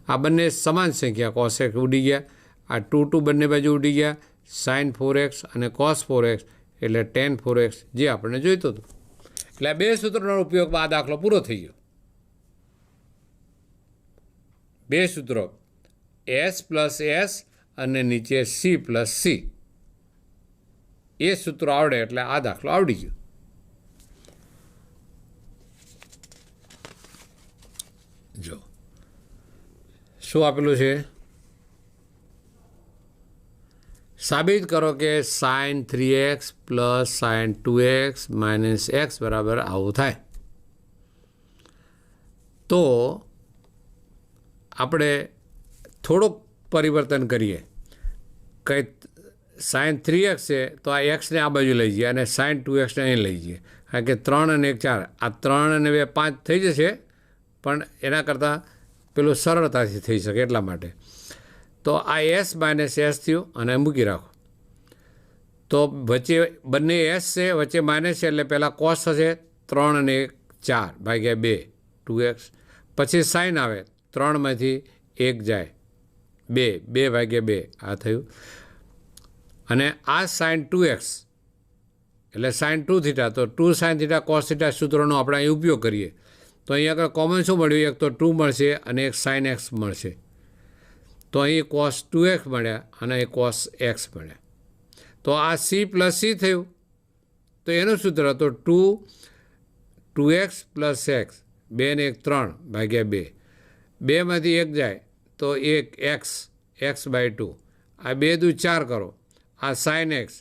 આ બંને સમાન સંખ્યા, cos x ઉડી ગયા, આ 2 બંને બાજુ ઉડી ગયા, sin 4x અને cos 4x એટલે tan 4x જે આપણે જોઈતું હતું. એટલે આ 2 સૂત્રોનો ઉપયોગમાં આ દાખલો પૂરો થઈ ગયો. 2 સૂત્રો, S + S અને નીચે C + C, એ સૂત્રો આવડે એટલે આ દાખલો આવડી ગયો. જો શું આપેલું છે, સાબિત કરો કે sin 3x + sin 2x - x બરાબર આવું થાય. તો આપણે થોડુંક પરિવર્તન કરીએ. કંઈ sin 3x છે તો આ xને આ બાજુ લઈ જઈએ અને sin 2xને અહીં લઈ જઈએ, કારણ કે 3 અને 1 4, આ 3 અને 2 5 થઈ જશે, પણ એના કરતાં પેલું સરળતાથી થઈ શકે એટલા માટે. તો આ S - S થયું અને મૂકી રાખો. તો વચ્ચે બંને S છે, વચ્ચે માઇનસ છે એટલે પહેલાં કોસ થશે, 3 અને 1 4 ભાગ્યા 2 2x. પછી સાઇન આવે, 3માંથી 1 જાય 2 ભાગ્યા 2 આ થયું. અને આ sin 2x એટલે સાઇન 2 થીટા, તો 2 સાઇન થીટા કોસ થીટા સૂત્રનો આપણે અહીં ઉપયોગ કરીએ તો અહીં આગળ કોમન શું મળ્યું? એક તો 2 મળશે અને એક સાઇન એક્સ મળશે. તો અહીં કોસ 2x મળ્યા અને અહીં કોસ એક્સ મળ્યા. તો આ સી પ્લસ સી થયું. તો એનું સૂત્ર તો 2x પ્લસ એક્સ, 2 ને 1 3 ભાગ્યા 2. 2માંથી 1 જાય તો 1 x/2. આ 2 દુ 4 કરો. આ સાઇન એક્સ,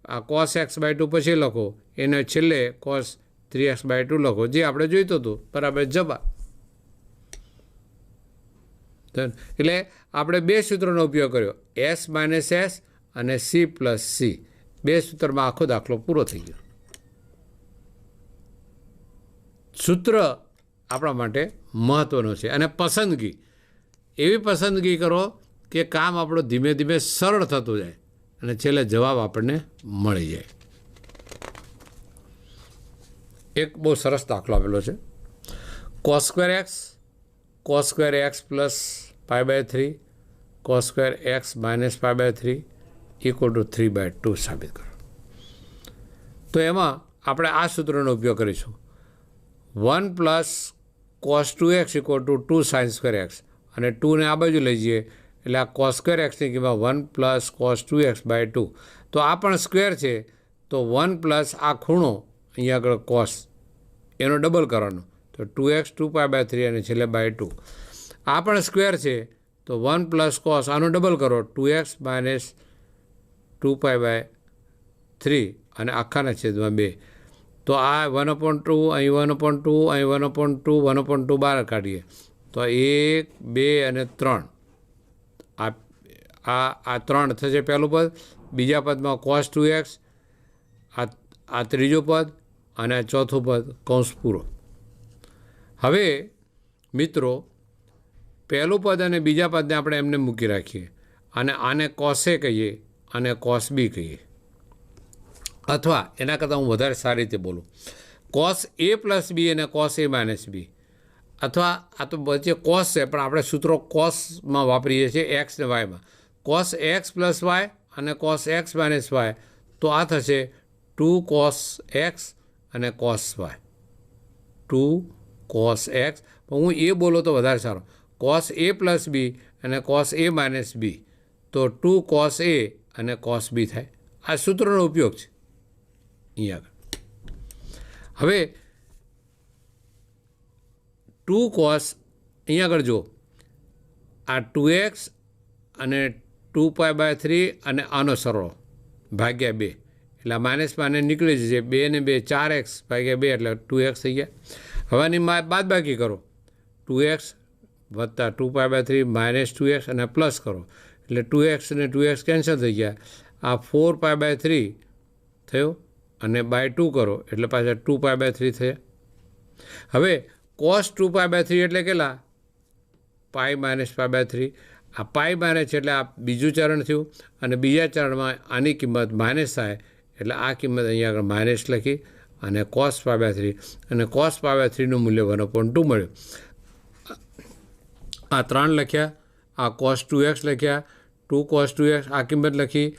આ કોસ x/2 પછી લખો, એને છેલ્લે કોસ 3x/2 લખો, જે આપણે જોઈતું હતું બરાબર જવાબ. એટલે આપણે 2 સૂત્રોનો ઉપયોગ કર્યો, s માઇનસ s અને c પ્લસ c. 2 સૂત્રમાં આખો દાખલો પૂરો થઈ ગયો. સૂત્ર આપણા માટે મહત્ત્વનું છે. અને પસંદગી, એવી પસંદગી કરો કે કામ આપણું ધીમે ધીમે સરળ થતું જાય અને છેલ્લે જવાબ આપણને મળી જાય. એક બહુ સરસ દાખલો આપેલો છે. cos square x, cos square x plus π/3, cos square x minus π/3 equal to 3/2 સાબિત કરો. તો એમાં આપણે આ સૂત્રનો ઉપયોગ કરીશું. 1 plus cos 2x equal to 2 sine square x, અને 2ને આ બાજુ લઈ જઈએ એટલે આ cos સ્ક્વેર એક્સની કિંમત 1 પ્લસ cos 2x/2. તો આ પણ સ્ક્વેર છે, તો 1 પ્લસ આ ખૂણો અહીંયા આગળ કોસ, એનો ડબલ કરવાનો, તો 2x 2π/3 અને છેલ્લે /2. આ પણ સ્ક્વેર છે, તો 1 પ્લસ કોસ, આનું ડબલ કરો, 2x માઇનસ 2π/3 અને આખાના છેદમાં 2. તો આ 1/2, અહીં 1/2, અહીં 1/2, 1/2 બહાર કાઢીએ તો 1 2 અને 3. આ 3 થશે પહેલું પદ. બીજા પદમાં cos 2x, આ ત્રીજું પદ અને આ ચોથું પદ, કૌંસ પૂરો. હવે મિત્રો પહેલું પદ અને બીજા પદને આપણે એમને મૂકી રાખીએ અને આને cos a કહીએ અને cos b કહીએ, અથવા એના કરતાં હું વધારે સારી રીતે બોલું, cos a પ્લસ b અને cos a માઇનસ b, અથવા આ તો વચ્ચે cos છે પણ આપણે સૂત્રો cosમાં વાપરીએ છીએ x ને yમાં. cos x પ્લસ y અને cos x માઇનસ y, તો આ થશે 2 cos x અને cos y. 2 cos x, પણ હું એ બોલો તો વધારે સારો, cos a પ્લસ b અને cos a માઇનસ b, તો 2 cos a અને cos b થાય. આ સૂત્રનો ઉપયોગ છે અહીંયા આગળ. હવે 2 cos, અહીંયા આગળ જુઓ, આ 2x અને 2π/3 અને આનો સરવાળો ભાગ્યા 2, એટલે આ માઇનસ માઇનસ નીકળી જશે, 2 ને 2 4x/2 એટલે 2x થઈ ગયા. હવે આની બાદબાકી કરો, 2x વત્તા 2π/3 માઇનસ 2x અને પ્લસ કરો એટલે 2x અને 2x કેન્સલ થઈ ગયા. આ 4π/3 થયો અને /2 કરો એટલે પાછા 2π/3 થયા. હવે cos 2π/3 એટલે કેટલા? Pi minus π/3. આ પાઈ માઇનસ એટલે આ બીજું ચરણ થયું, અને બીજા ચરણમાં આની કિંમત માઇનસ થાય એટલે આ કિંમત અહીંયા આગળ માઇનસ લખી અને cos π/3, અને cos π/3નું મૂલ્ય 1/2 મળ્યું. આ 3 લખ્યા, આ cos 2x લખ્યા, 2 cos 2x આ કિંમત લખી,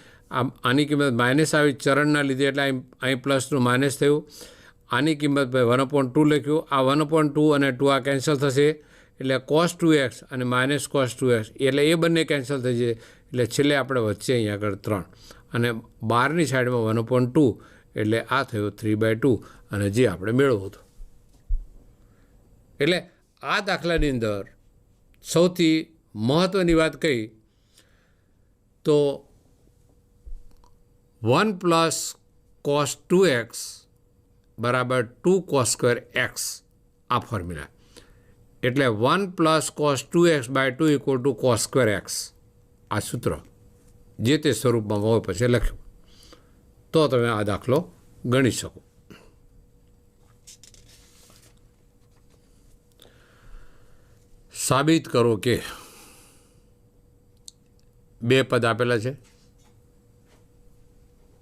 આની કિંમત માઇનસ આવી ચરણના લીધે એટલે અહીં પ્લસનું માઇનસ થયું. આની કિંમત 1/2 લખ્યું, આ 1/2 અને 2 આ કેન્સલ થશે એટલે cos 2x અને માઇનસ cos 2x એટલે એ બંને કેન્સલ થઈ જાય. એટલે છેલ્લે આપણે વચ્ચે અહીંયા આગળ 3 અને બહારની સાઈડમાં 1/2 એટલે આ થયું 3/2, અને જે આપણે મેળવવું હતું. એટલે આ દાખલાની અંદર સૌથી મહત્ત્વની વાત કહી તો 1 પ્લસ cos 2x બરાબર 2 cos સ્ક્વેર એક્સ, આ ફોર્મ્યુલા. એટલે 1 plus cos 2x/2 equal to cos square x, આ સૂત્ર જે તે સ્વરૂપમાં હોય પછી લખ્યું, તો તમે આ દાખલો ગણી શકો. સાબિત કરો કે 2 પદ આપેલા છે,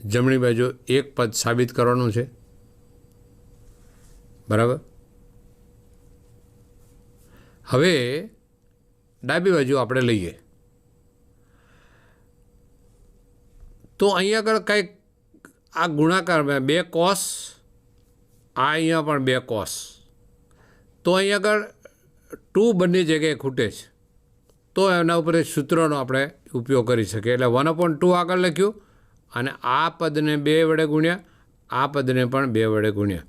જમણી બાજુ 1 પદ સાબિત કરવાનું છે, બરાબર. હવે ડાબી બાજુ આપણે લઈએ તો અહીંયા આગળ કંઈક આ ગુણાકારમાં 2 કોસ, આ અહીંયા પણ 2 કોસ, તો અહીંયા આગળ 2 બંને જગ્યાએ ખૂટે છે, તો એના ઉપર સૂત્રનો આપણે ઉપયોગ કરી શકીએ. એટલે 1/2 આગળ લખ્યું અને આ પદને 2 વડે ગુણ્યા, આ પદને પણ 2 વડે ગુણ્યા.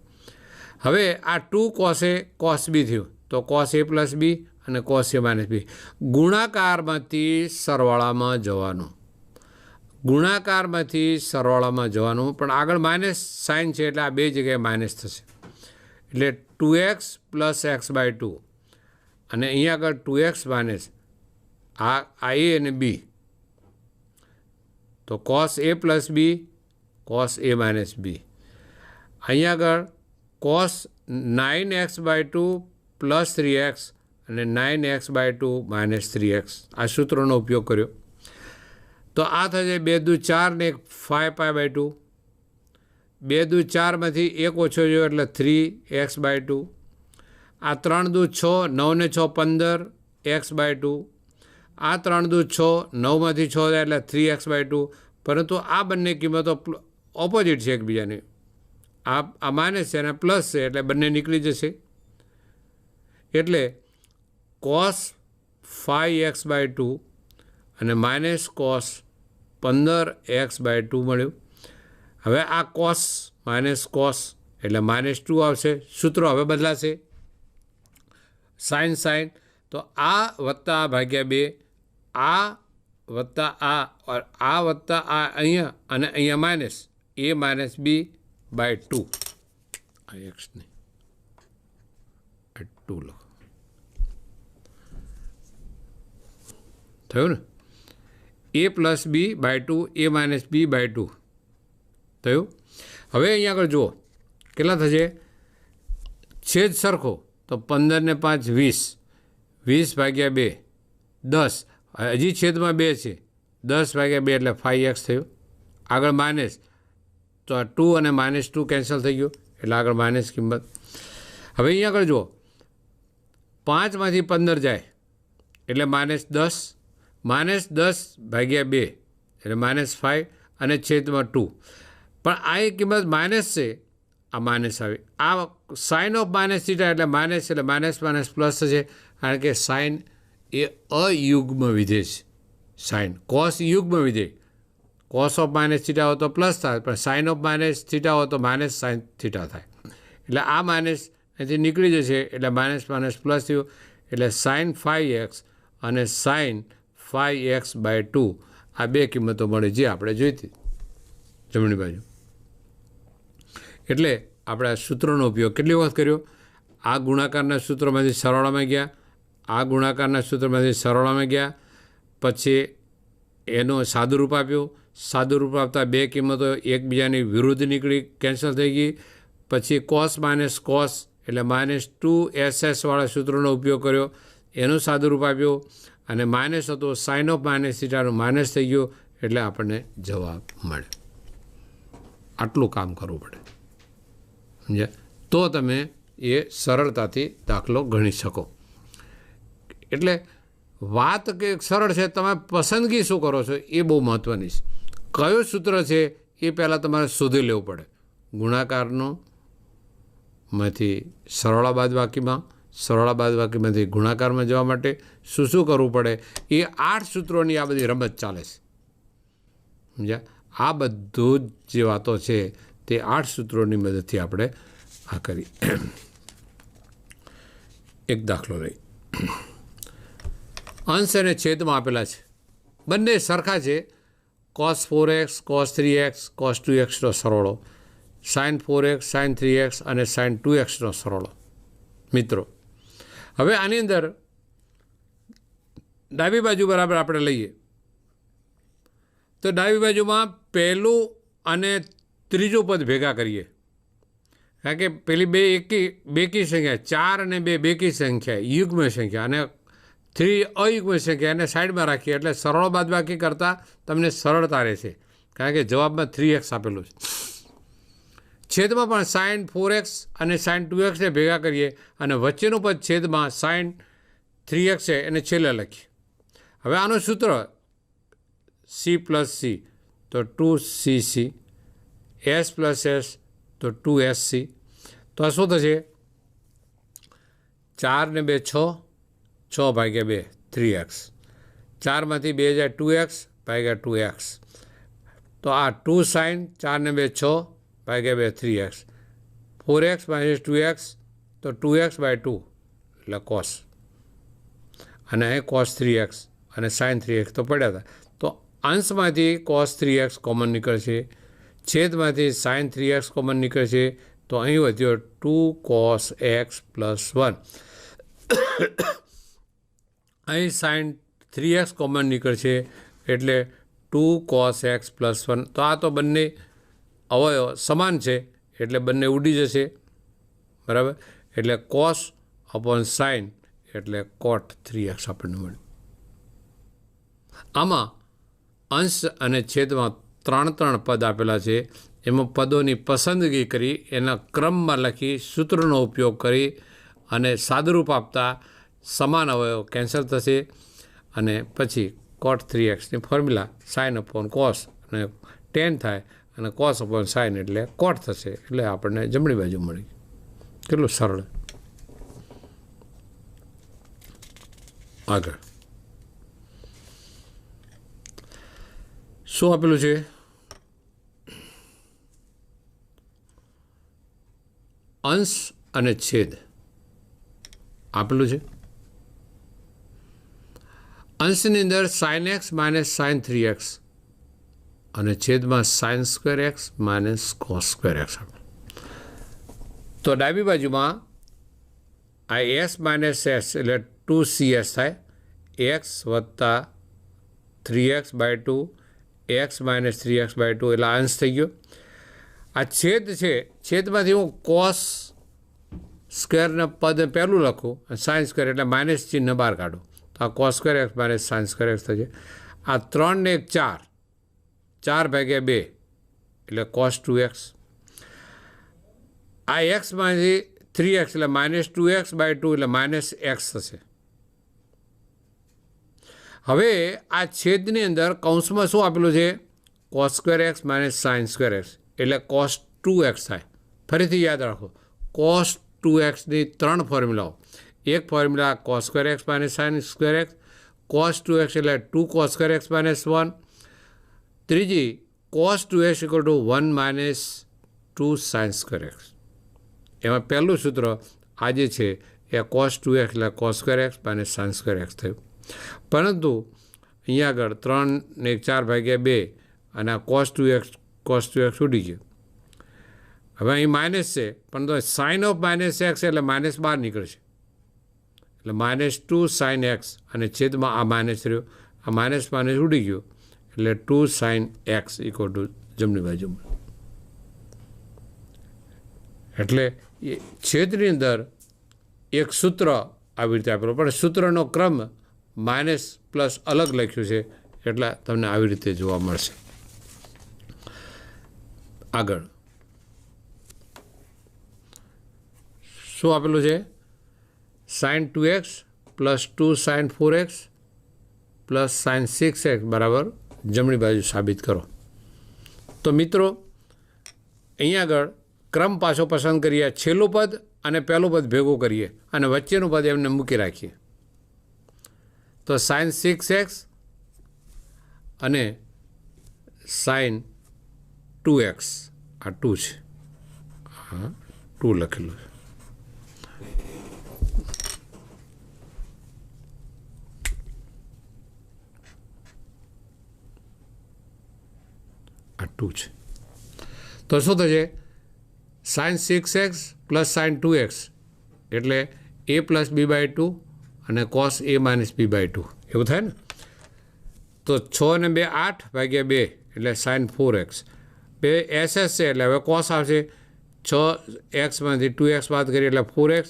હવે આ 2 કોસ એ કોસ બી થયું, તો કોસ એ પ્લસ બી અને કોસ એ માઇનસ બી. ગુણાકારમાંથી સરવાળામાં જવાનું, ગુણાકારમાંથી સરવાળામાં જવાનું, પણ આગળ માઇનસ સાઇન છે એટલે આ 2 જગ્યાએ માઇનસ થશે. એટલે 2x + x/2 અને અહીંયા આગળ 2x માઇનસ આ a અને b, તો cos a plus b, cos a minus b. અહીંયા આગળ કોસ 9x/2 + 3x અને 9x/2 - 3x, આ સૂત્રોનો ઉપયોગ કર્યો. તો આ થશે 2 દુ 4 ને 5π/2. 2 દુ 4માંથી 1 ઓછો ગયો એટલે 3x/2. આ 3 દુ 6, 9 ને 6 15x/2. આ 3 દુ 6, 9માંથી 6 જાય એટલે 3x/2. પરંતુ આ બંને કિંમતો ઓપોઝિટ છે એકબીજાની. આ માઇનસ છે અને પ્લસ છે એટલે બંને નીકળી જશે. એટલે કોસ 5x/2 અને માઇનસ કોસ 15x/2 મળ્યું. હવે આ કોસ માઇનસ કોસ એટલે -2 આવશે. સૂત્રો હવે બદલાશે. સાઇન સાઇન, તો આ વત્તા આ ભાગ્યા 2, આ વત્તા આ વત્તા આ અહીંયા અને અહીંયા માઇનસ a - b/2. આ એક્સ નહીં, 2 લખો. થયું ને? a + b/2, a - b/2 થયું. હવે અહીંયા આગળ જુઓ કેટલા થશે, છેદ સરખો, તો 15 ને 5 20, 20/2 10, હજી છેદમાં 2 છે, 10/2 એટલે 5x થયું. આગળ માઇનસ, તો આ 2 અને -2 કેન્સલ થઈ ગયું એટલે આગળ માઇનસ કિંમત. હવે અહીંયા આગળ જુઓ 5માંથી 15 જાય એટલે -10, -10/2 એટલે -5 અને છેદમાં 2. પણ આ એક કિંમત માઇનસ છે, આ માઇનસ આવી. આ સાઇન ઓફ -θ એટલે માઇનસ, એટલે માઇનસ પ્લસ થશે, કારણ કે સાઇન એ અયુગ્મ વિધેય છે. સાઇન કોસ યુગ્મ વિધેય, કોસ ઓફ -θ હોય તો પ્લસ થાય, પણ સાઇન ઓફ -θ હોય તો -sin θ થાય. એટલે આ માઇનસ અહીંથી નીકળી જશે એટલે માઇનસ પ્લસ થયું. એટલે sin 5x અને sin 5x/2 આ 2 કિંમતો મળે જે આપણે જોઈતી જમણી બાજુ. એટલે આપણે આ સૂત્રોનો ઉપયોગ કેટલી વખત કર્યો? આ ગુણાકારના સૂત્રોમાંથી સરવાળામાં ગયા, આ ગુણાકારના સૂત્રમાંથી સરવાળામાં ગયા, પછી એનો સાદુરૂપ આપ્યું. સાદુરૂપ આપતા 2 કિંમતો એકબીજાની વિરુદ્ધ નીકળી, કેન્સલ થઈ ગઈ. પછી કોસ માઇનસ કોસ એટલે -2ss વાળા સૂત્રોનો ઉપયોગ કર્યો, એનું સાદુરૂપ આપ્યું. અને માઇનસ હતો, સાઇન ઓફ -θનું માઇનસ થઈ ગયું એટલે આપણને જવાબ મળે. આટલું કામ કરવું પડે, સમજ્યા? તો તમે એ સરળતાથી દાખલો ગણી શકો. એટલે વાત કે સરળ છે, તમે પસંદગી શું કરો છો એ બહુ મહત્ત્વની છે. કયું સૂત્ર છે એ પહેલાં તમારે શોધી લેવું પડે. ગુણાકારનો માંથી સરવાળા બાદબાકીમાં, સરવાળા બાદબાકીમાંથી ગુણાકારમાં જવા માટે શું કરવું પડે, એ 8 સૂત્રોની આ બધી રમત ચાલે છે, સમજ્યા? આ બધું જ જે વાતો છે તે 8 સૂત્રોની મદદથી આપણે આ કરી. એક દાખલો લઈ, અંશ અને છેદમાં આપેલા છે, બંને સરખા છે. cos 4x, cos 3x, cos 2xનો સરવાળો, sin 4x, sin 3x અને sin 2xનો સરવાળો. મિત્રો, હવે આની અંદર ડાબી બાજુ બરાબર આપણે લઈએ તો ડાબી બાજુમાં પહેલું અને ત્રીજું પદ ભેગા કરીએ, કારણ કે પેલી બેકી સંખ્યા 4 અને 2 બેકી સંખ્યા, યુગ્મ સંખ્યા, અને 3 અયુગ્મ સંખ્યા, એને સાઈડમાં રાખીએ એટલે સરળ બાદબાકી કરતાં તમને સરળતા રહેશે, કારણ કે જવાબમાં 3x આપેલું છે. છેદમાં પણ sin 4x અને sin 2xને ભેગા કરીએ અને વચ્ચેનું પદ છેદમાં sin 3x છે એને છેલ્લે લખીએ. હવે આનું સૂત્ર c + c, તો 2cc એસ પ્લસ એસ તો 2SC. તો આ શું થશે? 4 ને 2 6, 6 ભાગ્યા 2 3x. 4માંથી 2 જાય 2x ભાગ્યા 2x. તો આ 2 સાઇન 4 ને 2 6 ભાગ્યા 2 3x. 4x માઇનસ 2x તો 2x બાય 2 એટલે કોસ, અને અહીં કોસ 3x અને સાઇન 3x તો પડ્યા હતા. તો અંશમાંથી કોસ 3x કોમન નીકળશે, છેદમાંથી સાઇન 3x કોમન નીકળશે. તો અહીં વધ્યો 2 cos x પ્લસ 1. અહીં સાઇન 3x કોમન નીકળશે એટલે 2 cos x પ્લસ 1. તો આ તો બંને અવયવ સમાન છે એટલે બંને ઉડી જશે, બરાબર. એટલે કોસ અપોન સાઇન એટલે કોટ 3x આપણને મળ્યું. આમાં અંશ અને છેદમાં 3 પદ આપેલા છે. એમાં પદોની પસંદગી કરી એના ક્રમમાં લખી સૂત્રનો ઉપયોગ કરી અને સાદુરૂપ આપતા સમાન અવયવ કેન્સલ થશે, અને પછી કોટ 3xની ફોર્મ્યુલા સાઇન અપોન કોસ અને ટેન થાય, અને કોસ અપોન સાઇન એટલે કોટ થશે. એટલે આપણને જમણી બાજુ મળી. કેટલું સરળ. આગળ શું આપેલું છે? અંશ અને છેદ આપેલું છે. અંશની અંદર sine x minus sign 3x અને છેદમાં sine square x minus cos square x. તો ડાબી બાજુમાં આ એસ માઇનસ એસ એટલે 2CS થાય. એક્સ વત્તા 3x by 2 x minus 3x by 2 એટલે અંશ થઈ ગયો. આ છેદ છે, છેદમાંથી હું કોસ સ્ક્વેરના પદ પહેલું લખું અને સાઇન સ્ક્વેર એટલે માઇનસ ચિહ્ન બહાર કાઢું. તો આ cos square x minus sine square x થશે. આ 3 ને 1 4, 4 ભાગ્યા 2 એટલે કોસ 2x. આ એક્સમાંથી 3x એટલે માઇનસ 2x બાય 2 એટલે માઇનસ એક્સ થશે. હવે આ છેદની અંદર કૌંસમાં શું આપેલું છે? Cos square x minus sine square x એટલે કોસ 2x થાય. ફરીથી યાદ રાખો, કોસ 2xની 3 ફોર્મ્યુલાઓ. એક formula cos square x minus sine square x, cos 2x એટલે 2 કોસ સ્ક્વેર એક્સ માઇનસ 1. ત્રીજી cos 2x equal to 1 minus 2 sine square x. એમાં પહેલું સૂત્ર આ જે છે એ કોસ 2x એટલે cos square x minus sine square x થયું. પરંતુ અહીંયા આગળ 3 ને 4 ભાગ્યા 2 અને આ કોસ 2x ઉડી ગયું. હવે અહીં માઇનસ છે, પરંતુ સાઇન ઓફ માઇનસ એક્સ એટલે માઇનસ બહાર નીકળશે એટલે -2 સાઇન એક્સ, અને છેદમાં આ માઇનસ રહ્યો, આ માઇનસ ઉડી ગયું એટલે 2 સાઇન એક્સ ઇક્વલ ટુ જમણી બાજુ. એટલે છેદની અંદર એક સૂત્ર આવી રીતે આપેલું, પણ સૂત્રનો ક્રમ માઇનસ પ્લસ અલગ લખ્યું છે એટલે તમને આવી રીતે જોવા મળશે. આગળ શું આપેલું છે? Sine 2x plus 2 sine 4x plus sine 6x બરાબર જમણી બાજુ સાબિત કરો. તો મિત્રો અહીંયા આગળ ક્રમ પાછો પસંદ કરીએ. છેલ્લું પદ અને પહેલું પદ ભેગું કરીએ અને વચ્ચેનું પદ એમને મૂકી રાખીએ. તો સાઇન 6x અને સાઇન 2x આ 2 છે, હા 2 લખેલું છે. આ 2 છે. તો શું થશે? Sign 6x plus sign 2x એટલે a પ્લસ b બાય 2 અને cos a minus b by 2 એવું થાય ને. તો 6 ને 2 8 ભાગ્યા 2 એટલે સાઇન 4x. બે SS છે એટલે હવે કોસ આવશે. 6xમાંથી 2x બાદ કરીએ એટલે 4x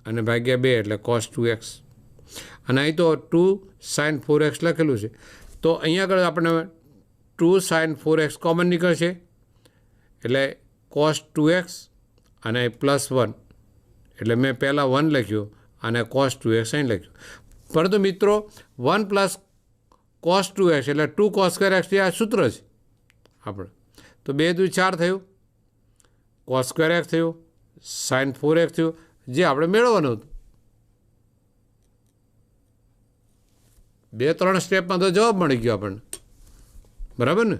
અને ભાગ્યા 2 એટલે કોસ 2x. અને અહીં તો 2 સાઇન 4x લખેલું છે. તો અહીંયા આગળ આપણે 2 સાઇન 4x કોમન નીકળશે એટલે કોસ 2x અને પ્લસ 1 એટલે મેં પહેલાં 1 લખ્યું અને કોસ 2x અહીં લખ્યું. પરંતુ મિત્રો 1 પ્લસ કોસ 2x એટલે 2 કોસ સ્ક્વેર એક્સ આ સૂત્ર છે આપણે. તો 2 દુ 4 થયું કોસ સ્ક્વેર એક્સ થયું, સાઇન 4x થયું, જે આપણે મેળવવાનું હતું. 2-3 સ્ટેપમાં તો જવાબ મળી ગયો આપણને, બરાબર ને.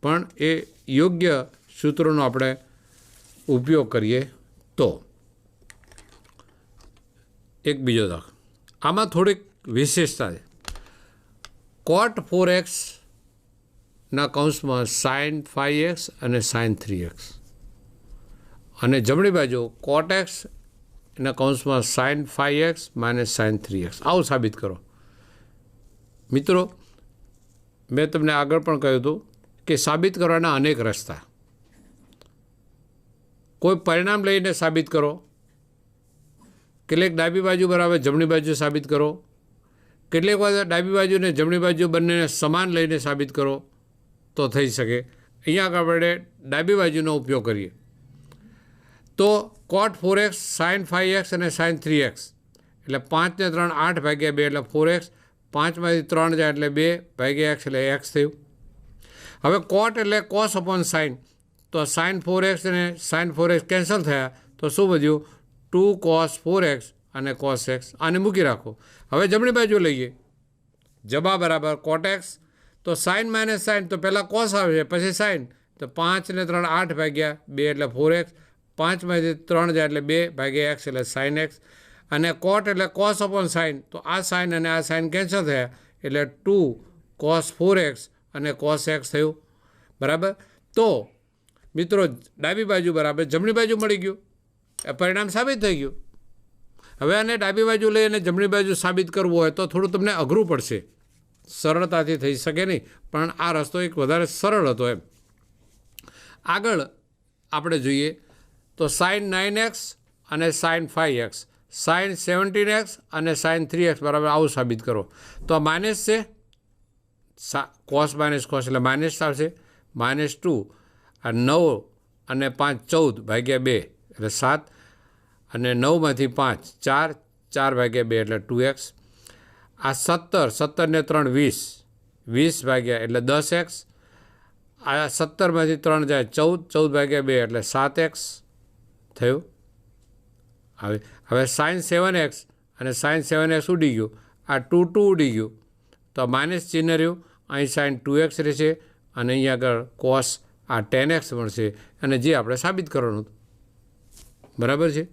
પણ એ યોગ્ય સૂત્રોનો આપણે ઉપયોગ કરીએ તો. એક બીજો દાખલો, આમાં થોડીક વિશેષતા છે. કોટ 4x ના કૌંસમાં સાઇન 5x અને સાઇન 3x, અને જમણી બાજુ કોટ એક્સ એના કૌંસમાં sign 5x minus sign 3x. આવું સાબિત કરો. મિત્રો, મેં તમને આગળ પણ કહ્યું હતું કે સાબિત કરવાના અનેક રસ્તા. કોઈ પરિણામ લઈને સાબિત કરો, કેટલીક ડાબી બાજુ બરાબર જમણી બાજુ સાબિત કરો, કેટલીક વાર ડાબી બાજુ ને જમણી બાજુ બંનેને સમાન લઈને સાબિત કરો તો થઈ શકે. અહીંયા આપણે ડાબી બાજુનો ઉપયોગ કરીએ તો કોટ 4x સાઇન 5x અને સાઇન 3x એટલે 5 ને 3 8 ભાગ્યા 2 એટલે 4x, 5માંથી 3 જાય એટલે 2 ભાગ્યા x એટલે x થયું. હવે કોટ એટલે કોસ અપોન સાઇન, તો સાઇન 4x અને સાઇન 4x કેન્સલ થયા તો શું વધ્યું? 2 cos 4x અને cos x. આને મૂકી રાખો. હવે જમણી બાજુ લઈએ, જબા બરાબર કોટ એક્સ, તો સાઇન માઇનસ સાઇન તો પહેલાં કોસ આવે પછી સાઇન, તો 5 ને 3 8 ભાગ્યા 2 એટલે 4x, 5માંથી 3 જાય એટલે 2 ભાગ્યા x એટલે સાઇન x, અને કોટ એટલે કોસ અપોન સાઇન, તો આ સાઇન અને આ સાઇન કેન્સલ થયા એટલે 2 cos 4x અને cos x થયું, બરાબર. તો મિત્રો, ડાબી બાજુ બરાબર જમણી બાજુ મળી ગયું, પરિણામ સાબિત થઈ ગયું. હવે આને ડાબી બાજુ લઈ અને જમણી બાજુ સાબિત કરવું હોય તો થોડું તમને અઘરું પડશે, સરળતાથી થઈ શકે નહીં, પણ આ રસ્તો એક વધારે સરળ હતો એમ. આગળ આપણે જોઈએ તો સાઇન 9x અને સાઇન 5x, સાઇન 17x અને સાઇન 3x બરાબર આવું સાબિત કરો. તો આ માઇનસ છે, કોસ માઇનસ કોસ એટલે માઇનસ આવશે, -2, આ 9 અને 5 14 ભાગ્યા 2 એટલે 7, અને 9માંથી 5 4, 4 ભાગ્યા 2 એટલે 2x, આ 17 ને 3 20, 20 ભાગ્યા એટલે 10x, આ 17માંથી 3 જાય 14 ભાગ્યા 2 એટલે 7x થયું. હવે સાઇન 7x અને સાઇન 7x ઉડી ગયું, આ 2 ઉડી ગયું, તો માઇનસ ચિહ્ન રહ્યું, અહીં સાઇન 2x રહેશે, અને અહીં આગળ કોસ આ 10x મળશે, અને જે આપણે સાબિત કરવાનું હતું, બરાબર છે.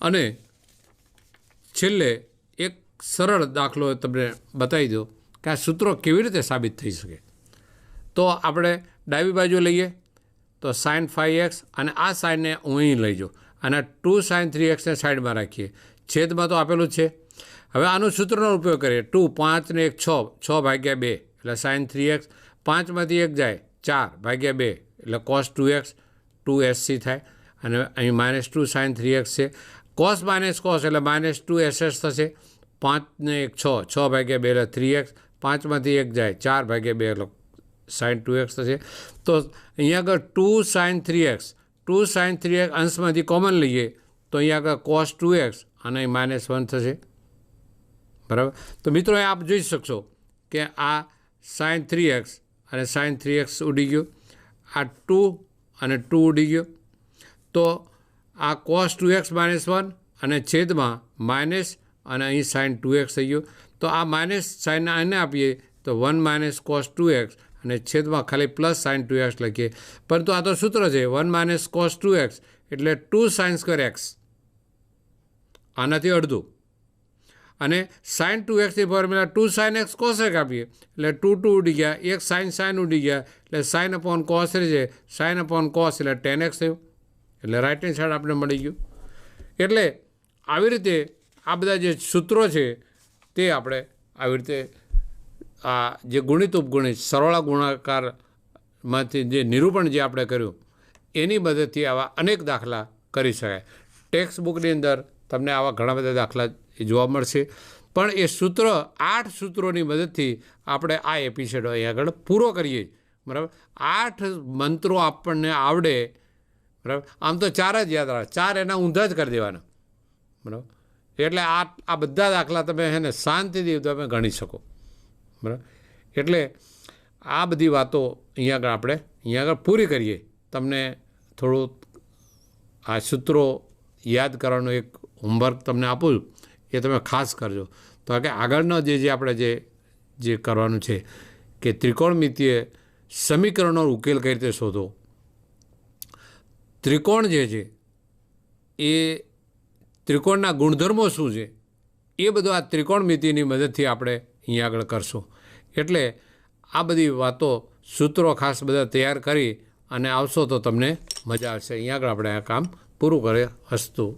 અને છેલ્લે એક સરળ દાખલો તમને બતાવી દો કે આ સૂત્રો કેવી રીતે સાબિત થઈ શકે. તો આપણે ડાબી બાજુ લઈએ તો સાઇન 5x, અને આ સાઇનને હું અહીં લઈ જાઉં, અને 2 સાઇન 3xને સાઈડમાં રાખીએ, છેદમાં તો આપેલું જ છે. હવે આનું સૂત્રનો ઉપયોગ કરીએ, 2, 5 ને 1 6 ભાગ્યા 2 એટલે સાઇન 3x, 5માંથી 1 જાય 4 ભાગ્યા 2 એટલે cos 2x, 2sc થાય, અને અહીં -2 સાઇન 3x છે. કોસ માઇનસ કોસ એટલે -2ss થશે, 5 ને 1 6 ભાગ્યા 2 એટલે 3x, 5માંથી 1 જાય 4 ભાગ્યા 2 એટલે સાઇન 2x થશે. તો અહીંયા આગળ 2 sign 3x, 2 sign 3x અંશમાંથી common લઈએ તો અહીંયા આગળ cos 2x અને અહીં -1 થશે, બરાબર. તો મિત્રો, આપ જોઈ શકશો કે આ સાઇન 3x અને સાઇન 3x ઉડી ગયું, આ 2 અને 2 ઉડી ગયો, તો આ cos 2x -1 અને છેદમાં માઇનસ, અને અહીં સાઇન 2x થઈ ગયું. તો આ માઇનસ સાઇન આને આપીએ તો 1 - cos 2x, અને છેદમાં ખાલી પ્લસ સાઇન 2x લખીએ. પરંતુ આ તો સૂત્ર છે, 1 - cos 2x એટલે 2 સાઇન સ્ક્વેર x, આનાથી અડધું, અને સાઇન 2xની formula 2 sine x cos x આપીએ એટલે 2 ઉડી ગયા, એક સાઇન ઉડી ગયા, એટલે સાઇન અપોન કોસ છે, સાઇન અપોન કોસ એટલે 10x થયું, એટલે રાઇટ હેન્ડ સાઈડ આપણે મળી ગયું. એટલે આવી રીતે આ બધા જે સૂત્રો છે તે આપણે આવી રીતે આ જે ગુણિત ઉપગુણિત સરવાળા ગુણાકારમાંથી જે નિરૂપણ જે આપણે કર્યું એની મદદથી આવા અનેક દાખલા કરી શકાય. ટેક્સ્ટ બુકની અંદર તમને આવા ઘણા બધા દાખલા જોવા મળશે, પણ એ સૂત્ર 8 સૂત્રોની મદદથી આપણે આ એપિસોડ અહીં આગળ પૂરો કરીએ, બરાબર. 8 મંત્રો આપણને આવડે, બરાબર. આમ તો 4 જ યાદ રાખે, 4 એના ઊંધા જ કરી દેવાના, બરાબર. એટલે આ બધા દાખલા તમે છે ને શાંતિથી તમે ગણી શકો, બરાબર. એટલે આ બધી વાતો અહીંયા આગળ આપણે પૂરી કરીએ તમને થોડું આ સૂત્રો યાદ કરવાનું એક હોમવર્ક તમને આપું એ તમે ખાસ કરજો. તો કે આગળનો જે આપણે જે કરવાનું છે કે ત્રિકોણમિતિય સમીકરણનો ઉકેલ કઈ રીતે શોધો. ત્રિકોણ જે છે એ ત્રિકોણના ગુણધર્મો શું છે એ બધું આ ત્રિકોણમિતિની મદદથી આપણે અહીંયા આગળ કરશું. એટલે આ બધી વાતો સૂત્રો ખાસ બધા તૈયાર કરી અને આવશો તો તમને મજા આવશે. અહીંયા આગળ આપણે આ કામ પૂરું કરે. હસતું.